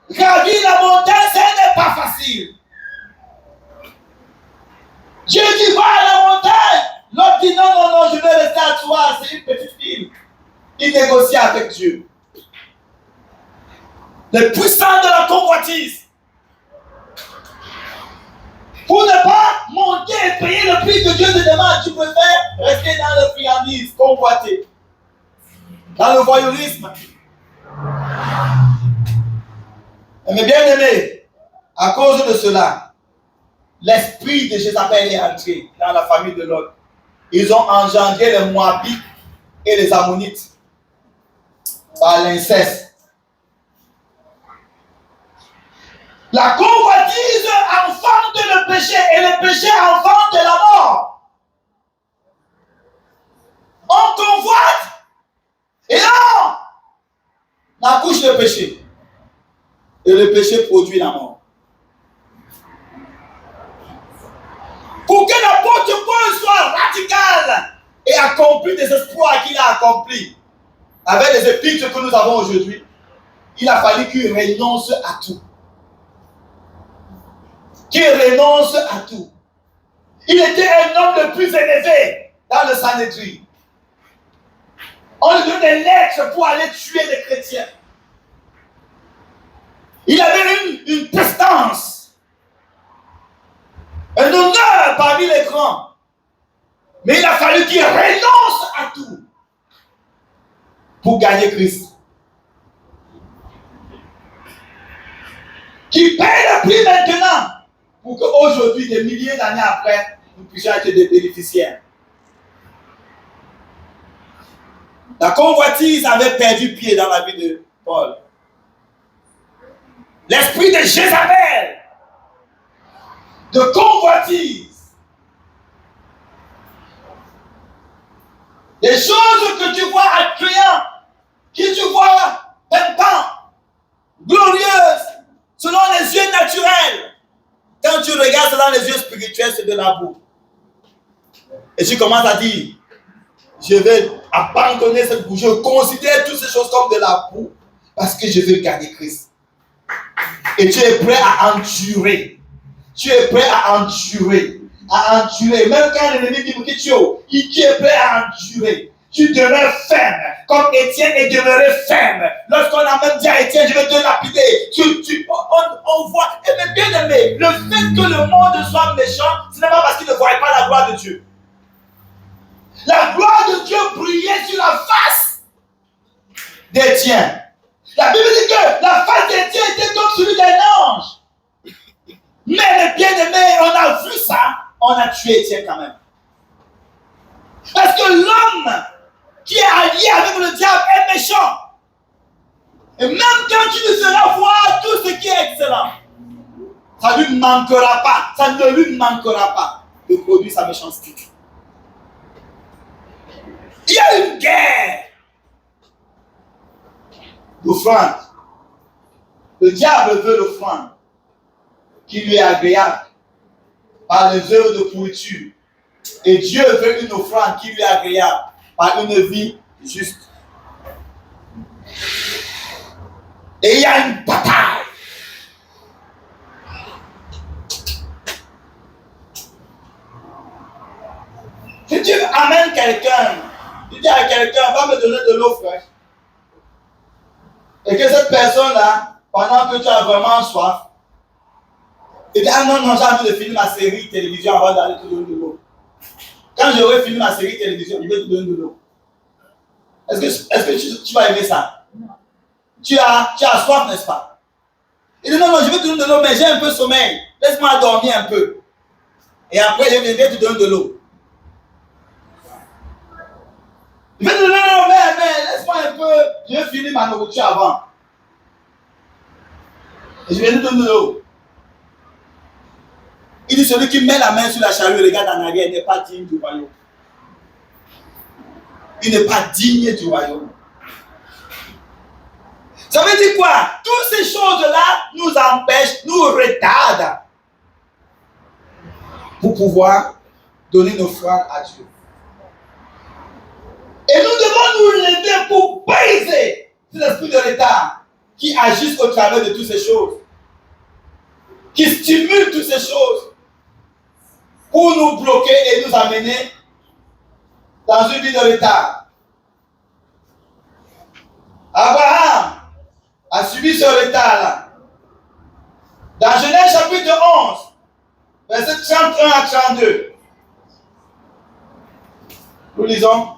Gravir la montagne, ce n'est pas facile. Dieu dit, va à la montagne. L'autre dit, non, je vais rester à toi. C'est une petite fille. Il négocie avec Dieu. Les puissants de la convoitise. Pour ne pas monter et payer le prix que Dieu te demande, tu préfères rester dans le friandise, convoiter. Dans le voyeurisme. Mais bien aimé, à cause de cela, l'esprit de Jézabel est entré dans la famille de Lot. Ils ont engendré les Moabites et les Ammonites par l'inceste. La convoitise enfante le péché et le péché enfante la mort. On convoite et on accouche le péché. Et le péché produit la mort. Pour que l'apôtre Paul soit radical et accompli des exploits qu'il a accomplis avec les épîtres que nous avons aujourd'hui, il a fallu qu'il renonce à tout. qui renonce à tout. Il était un homme le plus élevé dans le Sanhédrin. On lui donnait des lettres pour aller tuer les chrétiens. Il avait une prestance, un honneur parmi les grands. Mais il a fallu qu'il renonce à tout pour gagner Christ. Qu'il paye le prix maintenant pour qu'aujourd'hui, des milliers d'années après, nous puissions être des bénéficiaires. La convoitise avait perdu pied dans la vie de Paul. L'esprit de Jézabel, de convoitise, des choses que tu vois attrayantes, qui tu vois pimpant, glorieuses, selon les yeux naturels. Quand tu regardes selon les yeux spirituels, c'est de la boue. Et tu commences à dire, je vais abandonner cette boue. Je considère toutes ces choses comme de la boue parce que je veux gagner Christ. Et tu es prêt à endurer. Tu es prêt à endurer. À endurer. Même quand l'ennemi dit que tu es prêt à endurer. Tu demeures ferme. Comme Étienne est demeuré ferme. Lorsqu'on a même dit à Étienne, je vais te lapider. On voit. Et mais bien aimé, le fait que le monde soit méchant, ce n'est pas parce qu'il ne voit pas la gloire de Dieu. La gloire de Dieu brillait sur la face d'Étienne. La Bible dit que la face d'Étienne était comme celui d'un ange. Mais les bien-aimés, on a vu ça, on a tué Étienne quand même. Parce que l'homme qui est allié avec le diable est méchant. Et même quand tu lui feras voir tout ce qui est excellent, ça ne lui manquera pas, ça ne lui manquera pas de produire sa méchanceté. Il y a une guerre d'offrande. Le diable veut l'offrande qui lui est agréable par les œuvres de pourriture. Et Dieu veut une offrande qui lui est agréable par une vie juste. Et il y a une bataille. Si tu amènes quelqu'un, tu dis à quelqu'un, va me donner de l'eau fraîche. Et que cette personne-là, pendant que tu as vraiment soif, et dit, ah non, j'ai envie de finir ma série télévision avant d'aller te donner de l'eau. Quand j'aurai fini ma série télévision, je vais te donner de l'eau. Est-ce que tu vas aimer ça? Non. Tu as soif, n'est-ce pas? Il dit, non, je vais te donner de l'eau, mais j'ai un peu sommeil. Laisse-moi dormir un peu. Et après, je viendrai te donner de l'eau. Je vais te donner de l'eau, mais laisse-moi un peu. Je vais finir ma nourriture avant. Et je viens te donner de l'eau. Il dit, celui qui met la main sur la charrue et regarde en arrière n'est pas digne du royaume. Il n'est pas digne du royaume. Ça veut dire quoi? Toutes ces choses-là nous empêchent, nous retardent pour pouvoir donner nos offrandes à Dieu. Et nous devons nous lever pour briser l'esprit de retard qui agisse au travers de toutes ces choses, qui stimule toutes ces choses pour nous bloquer et nous amener dans une vie de retard. Abraham a subi ce retard-là. Dans Genèse chapitre 11, verset 31 à 32. Nous lisons.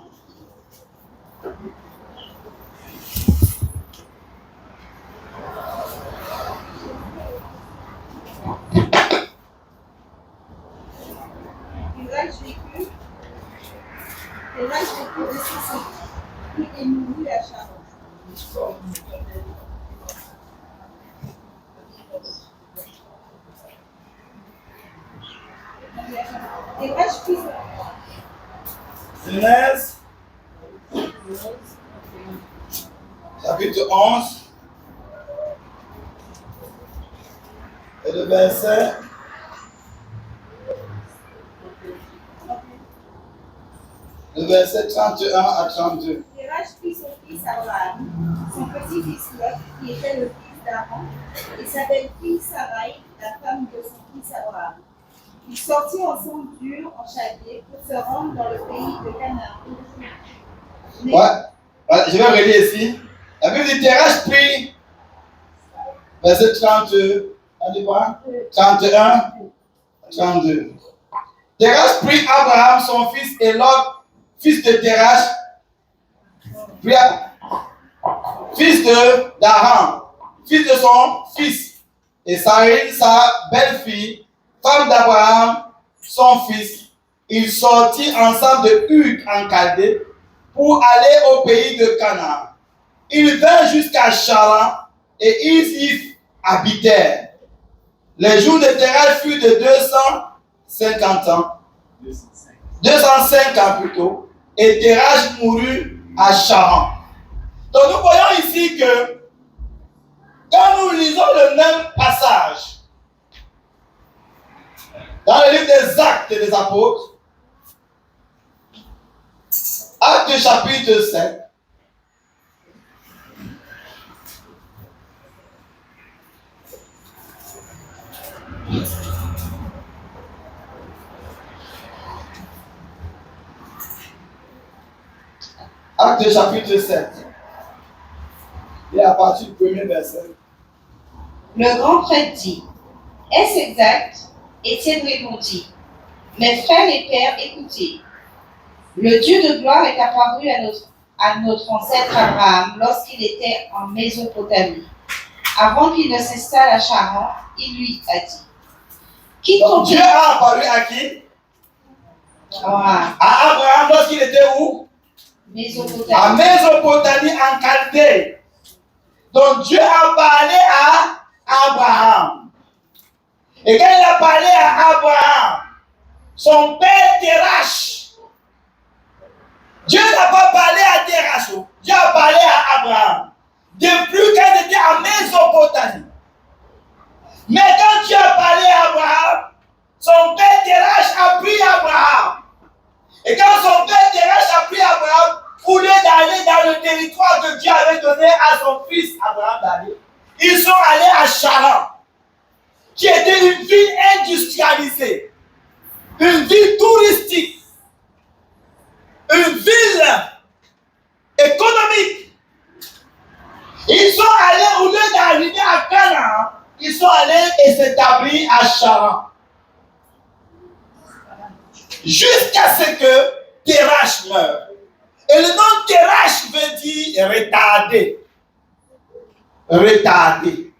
Et là, je vécu de ceci. Il est mouru à Charon. Et là, je suis. Genèse, chapitre 11, et le verset. Le verset 31 à 32. Terach prit son fils Abraham, son petit-fils Lot, qui était le fils d'Aaron, et sa belle-fille Sarai, la femme de son fils Abraham. Ils sortirent ensemble d'Ur en Chaldée pour se rendre dans le pays de Canaan. Mais Ouais, je vais relire ici. La Bible dit Terach prit, verset 30, on dit quoi? 31, 32. Terach prit Abraham, son fils, et Lot, fils de Terach, fils de d'Aram, fils de son fils, et Sarai, sa belle-fille, femme d'Abraham, son fils. Ils sortirent ensemble de Ur en Chaldée pour aller au pays de Canaan. Ils vinrent jusqu'à Charan et ils y habitèrent. Les jours de Terach furent de 250 ans. 205 ans plutôt. Et Terach mourut à Charan. Donc nous voyons ici que quand nous lisons le même passage dans le livre des Actes des Apôtres, Actes chapitre 7, Actes chapitre 7, et à partir du premier verset. Le grand prêtre dit, est-ce exact? Étienne répondit, mes frères et pères, écoutez. Le Dieu de gloire est apparu à notre ancêtre Abraham lorsqu'il était en Mésopotamie. Avant qu'il ne s'installe à Charan, il lui a dit, Donc Dieu a apparu à qui? À À Abraham lorsqu'il était où? Mésopotamie. À Mésopotamie, en Chaldée. Donc Dieu a parlé à Abraham. Et quand il a parlé à Abraham, son père Terach, Dieu n'a pas parlé à Terach, Dieu a parlé à Abraham. Depuis qu'elle était en Mésopotamie. Mais quand Dieu a parlé à Abraham, son père Terach a pris Abraham. Et quand son père Terach a pris Abraham, au lieu d'aller dans le territoire que Dieu avait donné à son fils Abraham d'aller, ils sont allés à Charan, qui était une ville industrialisée, une ville touristique, une ville économique. Ils sont allés, au lieu d'arriver à Canaan, ils sont allés et s'établir à Charan. Jusqu'à ce que Terach meure. Et le nom Terach veut dire retardé. Retardé.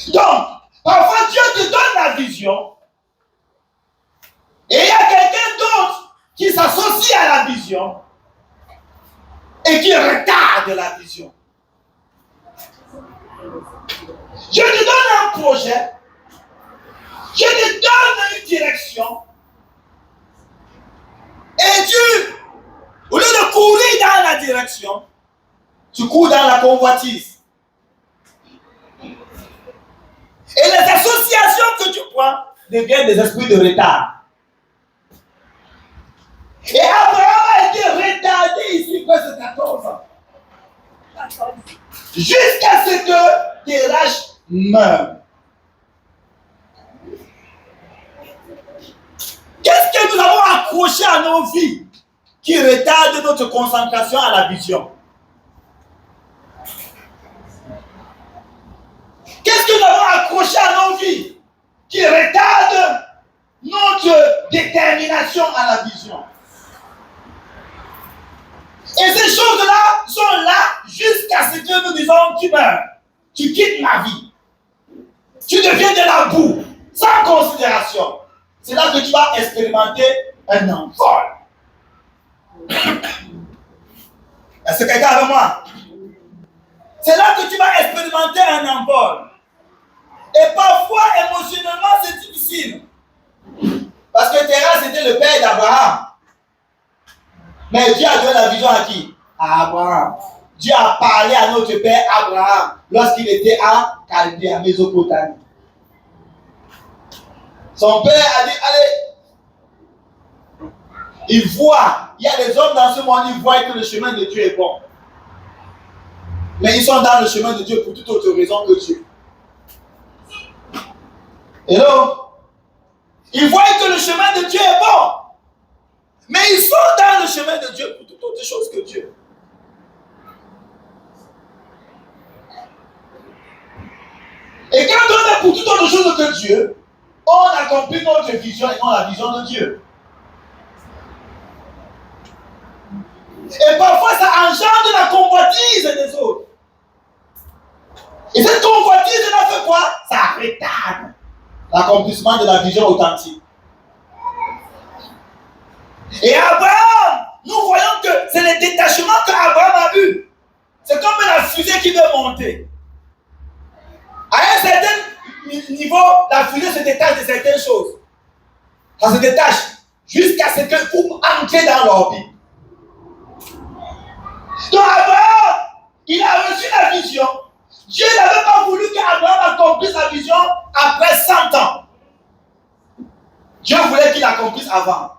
Donc, parfois Dieu te donne la vision et il y a quelqu'un d'autre qui s'associe à la vision et qui retarde la vision. Je te donne un projet, je te donne une direction et tu, au lieu de courir dans la direction, tu cours dans la convoitise. Et les associations que tu prends deviennent des esprits de retard. Et Abraham a été retardé ici presque 14 ans. Jusqu'à ce que Terach meure. Qu'est-ce que nous avons accroché à nos vies qui retarde notre concentration à la vision? Qu'est-ce que nous avons accroché à nos vies qui retarde notre détermination à la vision? Et ces choses-là sont là jusqu'à ce que nous disons tu meurs, tu quittes ma vie, tu deviens de la boue, sans considération. C'est là que tu vas expérimenter un envol. Est-ce que quelqu'un avec moi? C'est là que tu vas expérimenter un envol. Et parfois, émotionnellement, c'est difficile. Parce que Terach, c'était le père d'Abraham. Mais Dieu a donné la vision à qui? À Abraham. Dieu a parlé à notre père Abraham lorsqu'il était à Chaldée, à Mésopotamie. Son père a dit, allez, il voit, il y a des hommes dans ce monde, ils voient que le chemin de Dieu est bon. Mais ils sont dans le chemin de Dieu pour toute autre raison que Dieu. Hello? Ils voient que le chemin de Dieu est bon. Mais ils sont dans le chemin de Dieu pour toute autre chose que Dieu. Et quand on est pour toute autre chose que Dieu, on accomplit notre vision et non la vision de Dieu. Et parfois, ça engendre la convoitise des autres. Et cette convoitise, elle a fait quoi? Ça retarde l'accomplissement de la vision authentique. Et Abraham, nous voyons que c'est le détachement qu'Abraham a eu. C'est comme la fusée qui veut monter. À un certain niveau, la fusée se détache de certaines choses. Ça se détache jusqu'à ce qu'elle puisse entrer dans l'orbite. Donc Abraham, il a reçu la vision. Dieu n'avait pas voulu qu'Abraham accomplisse la vision après 100 ans. Dieu voulait qu'il accomplisse avant.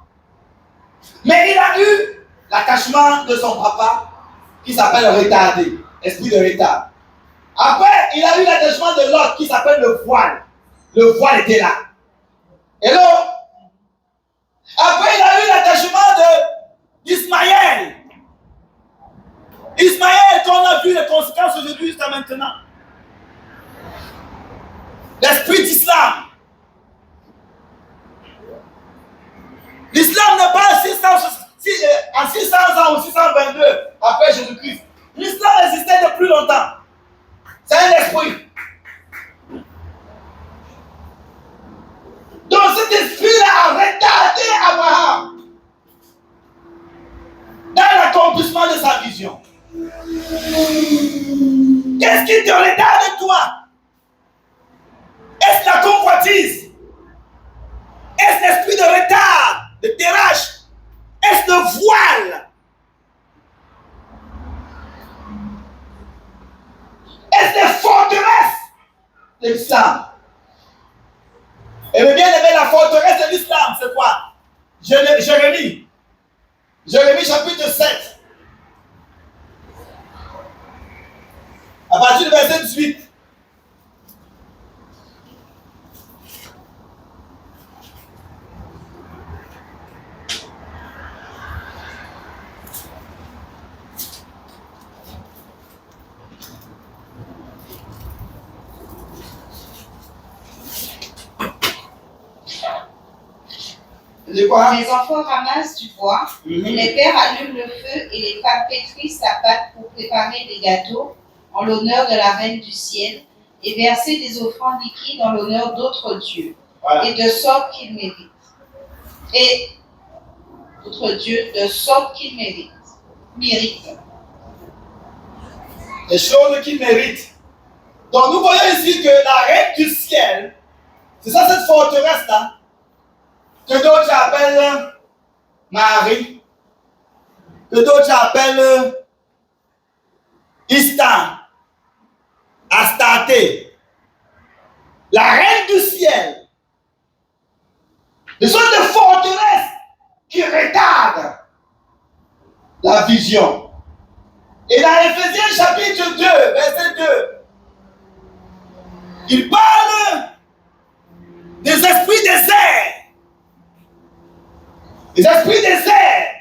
Mais il a eu l'attachement de son papa qui s'appelle retardé, esprit de retard. Après, il a eu l'attachement de l'autre qui s'appelle le voile. Le voile était là. Hello? Après, il a eu l'attachement d'Ismaël. Ismaël, qu'on a vu les conséquences aujourd'hui jusqu'à maintenant. L'esprit d'islam. L'islam n'est pas en 600 ans ou 622 après Jésus-Christ. L'islam existait depuis longtemps. C'est un esprit. Donc cet esprit-là a retardé Abraham dans l'accomplissement de sa vision. Qu'est-ce qui te retarde toi? Est-ce la convoitise? Est-ce l'esprit de retard, de terrasse? Est-ce le voile? Est-ce les forteresses de l'islam? Et bien aimé, la forteresse de l'islam, c'est quoi? Jérémie. Jérémie chapitre 7. À partir du verset 18. Les enfants ramassent du bois, les pères allument le feu et les femmes pétrissent la pâte pour préparer des gâteaux en l'honneur de la reine du ciel et verser des offrandes liquides en l'honneur d'autres dieux, et de sorte qu'ils méritent. Et d'autres dieux, de sorte qu'ils méritent. Les choses qu'ils méritent. Donc nous voyons ici que la reine du ciel, c'est ça cette forteresse-là, que d'autres appellent Marie, que d'autres appellent Istan, Astarté, la reine du ciel. Ce sont des forteresses qui retardent la vision. Et dans Éphésiens chapitre 2, verset 2, il parle des esprits déserts. Les esprits déserts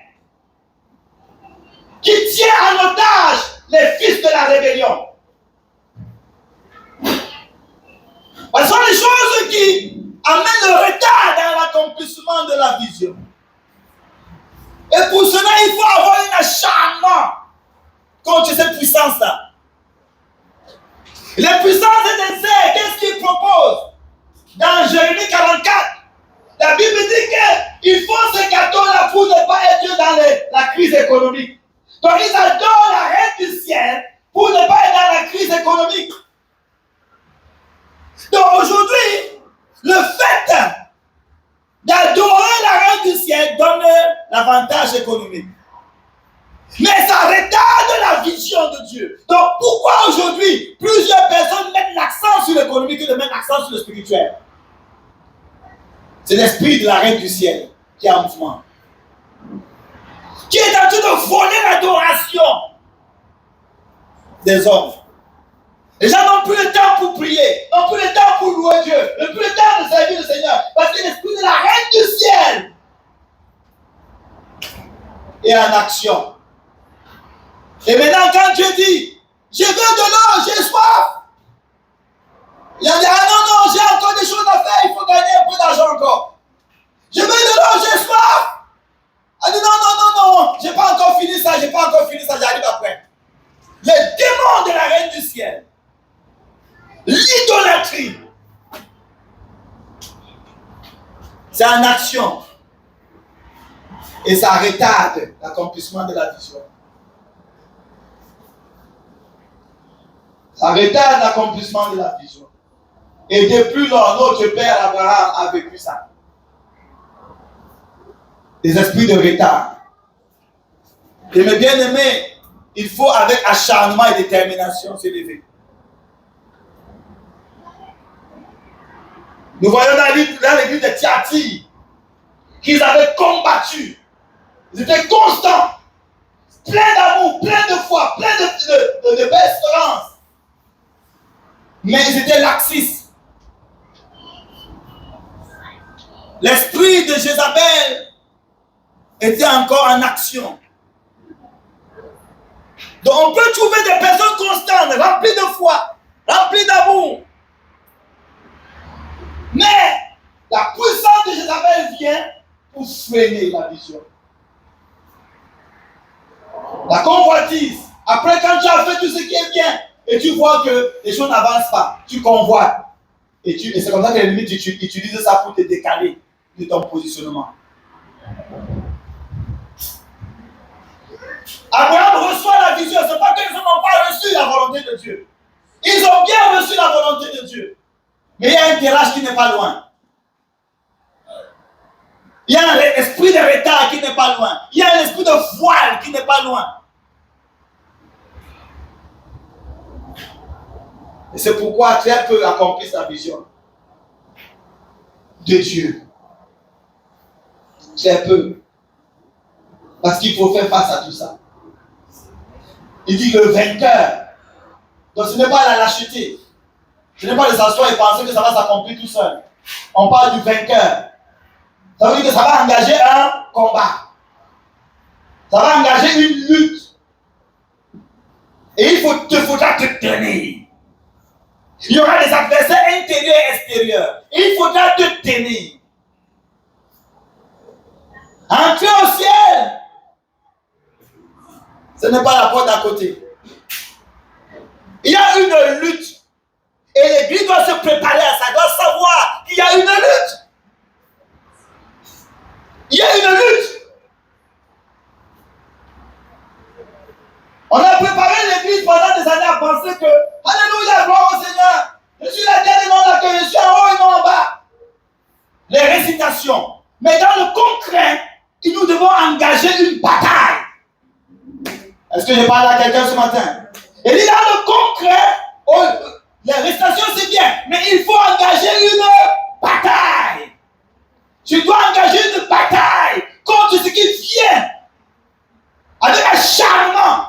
qui tiennent en otage les fils de la rébellion. Ce sont les choses qui amènent le retard dans l'accomplissement de la vision. Et pour cela, il faut avoir un acharnement contre cette puissance-là. Les puissances des déserts, qu'est-ce qu'ils proposent? Dans Jérémie 44, la Bible dit qu'ils font ces gâteaux-là pour ne pas être dans la crise économique. Donc ils adorent la reine du ciel pour ne pas être dans la crise économique. Donc aujourd'hui, le fait d'adorer la reine du ciel donne l'avantage économique. Mais ça retarde la vision de Dieu. Donc pourquoi aujourd'hui plusieurs personnes mettent l'accent sur l'économique et de mettre l'accent sur le spirituel? C'est l'esprit de la reine du ciel qui est en mouvement, qui est en train de voler l'adoration des hommes. Les gens n'ont plus le temps pour prier. prier, n'ont plus le temps pour louer Dieu, n'ont plus le temps de servir le Seigneur, parce que l'esprit de la reine du ciel est en action. Et maintenant, quand Dieu dit, je veux de l'eau, j'ai soif, il a dit, ah non, j'ai encore des choses à faire, il faut gagner un peu d'argent encore. Je veux de l'eau, j'ai soif. Elle dit, non, j'ai pas encore fini ça, j'arrive après. Les démons de la reine du ciel, l'idolâtrie, c'est en action. Et ça retarde l'accomplissement de la vision. Ça retarde l'accomplissement de la vision. Et depuis lors, notre père Abraham a vécu ça. Des esprits de retard. Et mes bien-aimés, il faut avec acharnement et détermination s'élever. Nous voyons dans l'église de Thyatire qu'ils avaient combattu. Ils étaient constants, pleins d'amour, pleins de foi, pleins de belle espérance. Mais ils étaient laxistes. L'esprit de Jézabel était encore en action. Donc on peut trouver des personnes constantes, remplies de foi, remplies d'amour. Mais la puissance de Jézabel vient pour freiner la vision. La convoitise. Après, quand tu as fait tout ce qui est bien, et tu vois que les choses n'avancent pas, tu convoites. Et c'est comme ça que l'ennemi utilise ça pour te décaler de ton positionnement. Abraham reçoit la vision. Ce n'est pas qu'ils n'ont pas reçu la volonté de Dieu. Ils ont bien reçu la volonté de Dieu. Mais il y a un terrasse qui n'est pas loin. Il y a un esprit de retard qui n'est pas loin. Il y a un esprit de voile qui n'est pas loin. Et c'est pourquoi très peu accomplissent la vision de Dieu. Très peu. Parce qu'il faut faire face à tout ça. Il dit le vainqueur. Donc ce n'est pas la lâcheté. Ce n'est pas de s'asseoir et penser que ça va s'accomplir tout seul. On parle du vainqueur. Ça veut dire que ça va engager un combat. Ça va engager une lutte. Et il faudra te tenir. Il y aura des adversaires intérieurs et extérieurs. Et il faudra te tenir. Entrer au ciel. Ce n'est pas la porte à côté. Il y a une lutte. Et l'église doit se préparer à ça. Doit savoir qu'il y a une lutte. Il y a une lutte. On a préparé l'église pendant des années à penser que, alléluia, gloire au Seigneur. Je suis la tête et non la queue. Je suis en haut et non en bas. Les récitations. Mais dans le concret, nous devons engager une bataille. Est-ce que je parle à quelqu'un ce matin? Et dit dans le concret, les récitations c'est bien, mais il faut engager une bataille. Tu dois engager une bataille contre ce qui vient avec acharnement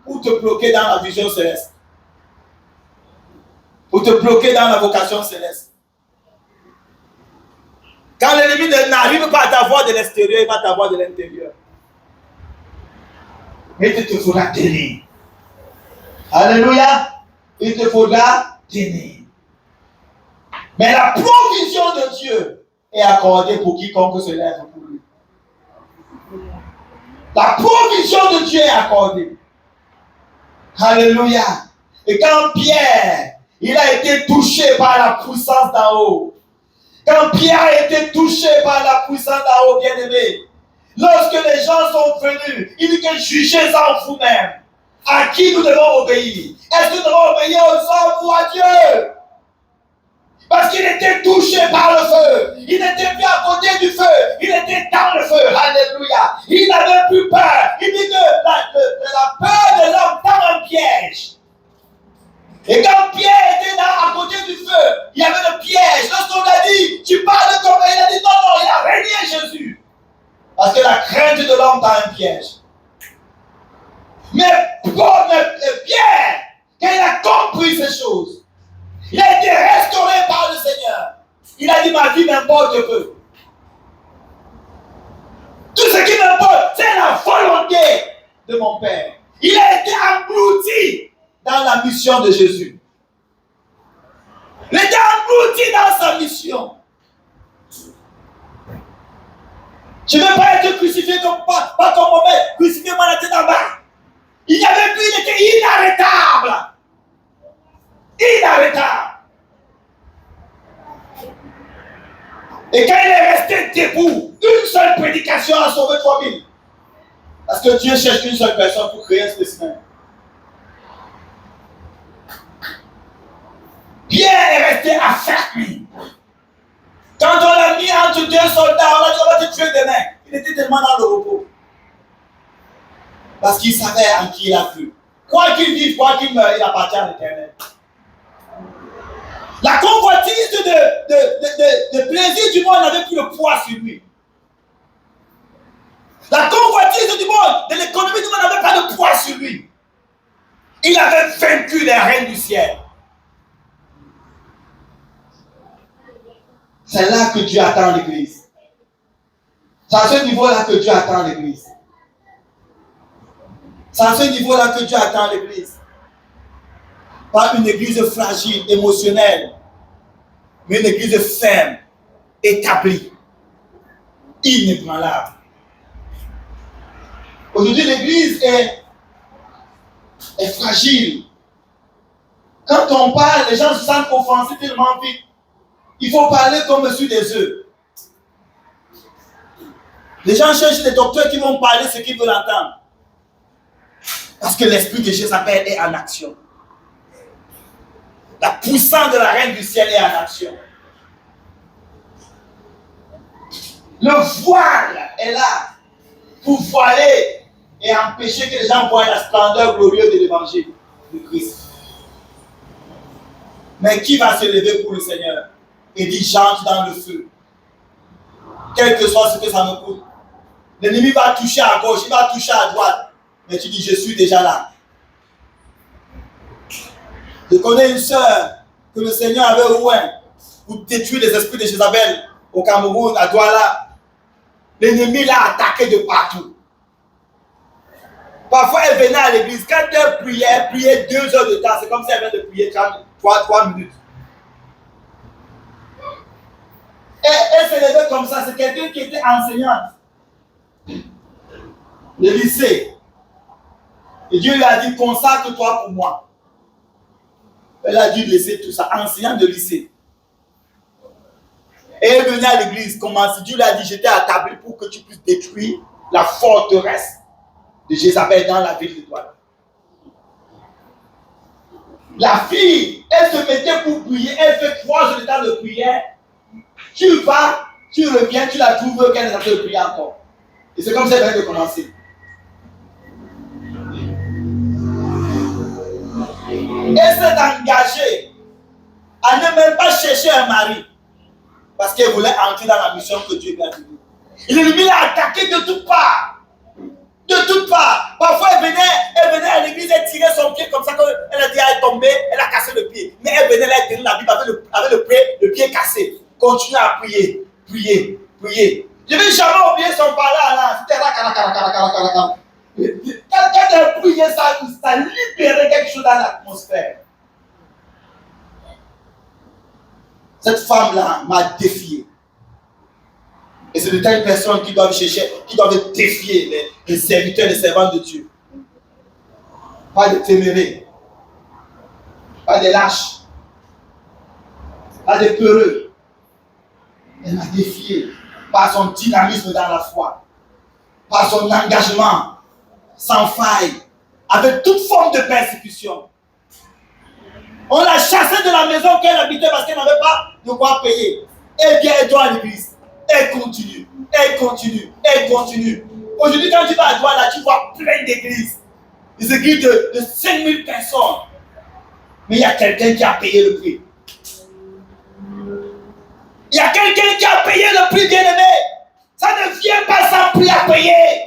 pour te bloquer dans la vision céleste. Pour te bloquer dans la vocation céleste. Quand l'ennemi n'arrive pas à t'avoir de l'extérieur, il va t'avoir de l'intérieur. Mais il te faudra tenir. Alléluia. Il te faudra tenir. Mais la provision de Dieu est accordée pour quiconque se lève pour lui. La provision de Dieu est accordée. Alléluia. Et quand Pierre, il a été touché par la puissance d'en haut. Quand Pierre a été touché par la puissance d'en haut, bien-aimé, lorsque les gens sont venus, il dit que jugez-en vous-même. À qui nous devons obéir? Est-ce que nous devons obéir aux hommes ou à Dieu? Parce qu'il était touché par le feu. Il n'était plus à côté du feu. Il était dans le feu. Alléluia. Il n'avait plus peur. Il dit que la peur de l'homme tend un piège. Et quand Pierre était à côté du feu, il y avait le piège. Lorsqu'on l'a dit, tu parles comme il a dit non, il a régné Jésus. Parce que la crainte de l'homme tend un piège. Mais Pierre, quand il a compris ces choses, il a été a dit, ma vie m'importe peu. Tout ce qui m'importe, c'est la volonté de mon Père. Il a été englouti dans la mission de Jésus. Il était englouti dans sa mission. Je ne veux pas être crucifié pas comme mon Père. Crucifiez-moi la tête en bas. Il n'y avait plus, il était inarrêtable. Inarrêtable. Et quand il est resté debout, une seule prédication a sauvé 3000. Parce que Dieu cherche une seule personne pour créer un spécimen. Pierre est resté affermi. Quand on l'a mis entre deux soldats, on a dit on va te tuer demain. Il était tellement dans le repos. Parce qu'il savait en qui il a cru. Quoi qu'il vive, quoi qu'il meure, il appartient à l'Éternel. La convoitise de plaisir du monde n'avait plus le poids sur lui. La convoitise du monde, de l'économie du monde n'avait pas de poids sur lui. Il avait vaincu les reines du ciel. C'est là que Dieu attend l'Église. C'est à ce niveau-là que Dieu attend l'Église. C'est à ce niveau-là que Dieu attend l'Église. Pas une église fragile, émotionnelle, mais une église ferme, établie, inébranlable. Aujourd'hui, l'église est fragile. Quand on parle, les gens se sentent offensés tellement vite. Il faut parler comme sur des œufs. Les gens cherchent des docteurs qui vont parler ce qu'ils veulent entendre. Parce que l'esprit de Jézabel est en action. La puissance de la reine du ciel est en action. Le voile est là pour voiler et empêcher que les gens voient la splendeur glorieuse de l'évangile de Christ. Mais qui va se lever pour le Seigneur et dire j'entre dans le feu, quel que soit ce que ça me coûte? L'ennemi va toucher à gauche, il va toucher à droite, mais tu dis je suis déjà là. Je connais une sœur que le Seigneur avait oint pour détruire les esprits de Jézabel au Cameroun, à Douala. L'ennemi l'a attaqué de partout. Parfois, elle venait à l'église. Quand elle priait 2 heures de temps. C'est comme si elle venait de prier 3 minutes. Et elle se levait comme ça. C'est quelqu'un qui était enseignante. Le lycée. Et Dieu lui a dit, consacre-toi pour moi. Elle a dû laisser tout ça, enseignante de lycée. Et elle venait à l'église, commence. Dieu lui a dit, j'étais attablé pour que tu puisses détruire la forteresse de Jézabel dans la ville de Douala. La fille, elle se mettait pour prier, elle fait 3 heures de temps de prière. Tu vas, tu reviens, tu la trouves qu'elle est en train de prier encore. Et c'est comme ça qu'elle vient de commencer. Elle s'est engagée à ne même pas chercher un mari parce qu'elle voulait entrer dans la mission que Dieu lui a donnée. Et l'ennemi l'a attaqué de toutes parts. De toutes parts. Parfois, elle venait à l'église, elle tirait son pied comme ça, quand elle a dit elle est tombée, elle a cassé le pied. Mais elle venait là, elle tenait la Bible avec le pied cassé. Continue à prier, prier, prier. Je ne vais jamais oublier son parler là. C'était là, quand elle priait, ça libérait quelque chose dans l'atmosphère. Cette femme-là m'a défié. Et c'est de telles personnes qui doivent chercher, qui doivent défier les serviteurs, les servants de Dieu. Pas de témérés, pas de lâches, pas de peureux. Elle m'a défié par son dynamisme dans la foi, par son engagement sans faille, avec toute forme de persécution. On l'a chassée de la maison qu'elle habitait parce qu'elle n'avait pas de quoi payer. Elle vient, elle doit à l'église. Elle continue, elle continue, elle continue. Aujourd'hui, quand tu vas à Douala, tu vois plein d'églises. Des églises de 5000 personnes. Mais il y a quelqu'un qui a payé le prix. Il y a quelqu'un qui a payé le prix, bien-aimé. Ça ne vient pas sans prix à payer.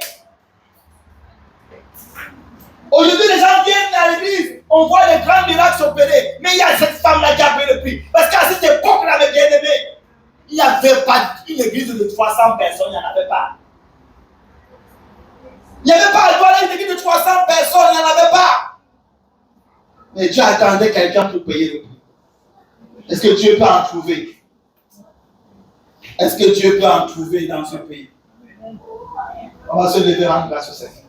Aujourd'hui, les gens viennent à l'église, on voit les grands miracles s'opérer. Mais il y a cette femme-là qui a payé le prix. Parce qu'à cette époque-là, mes bien-aimés, Il n'y avait pas une église de 300 personnes, il n'y en avait pas. Il n'y avait pas à Douala une église de 300 personnes, il n'y en avait pas. Mais Dieu attendait quelqu'un pour payer le prix. Est-ce que Dieu peut en trouver? Est-ce que Dieu peut en trouver dans ce pays? On va se lever en grâce au Seigneur.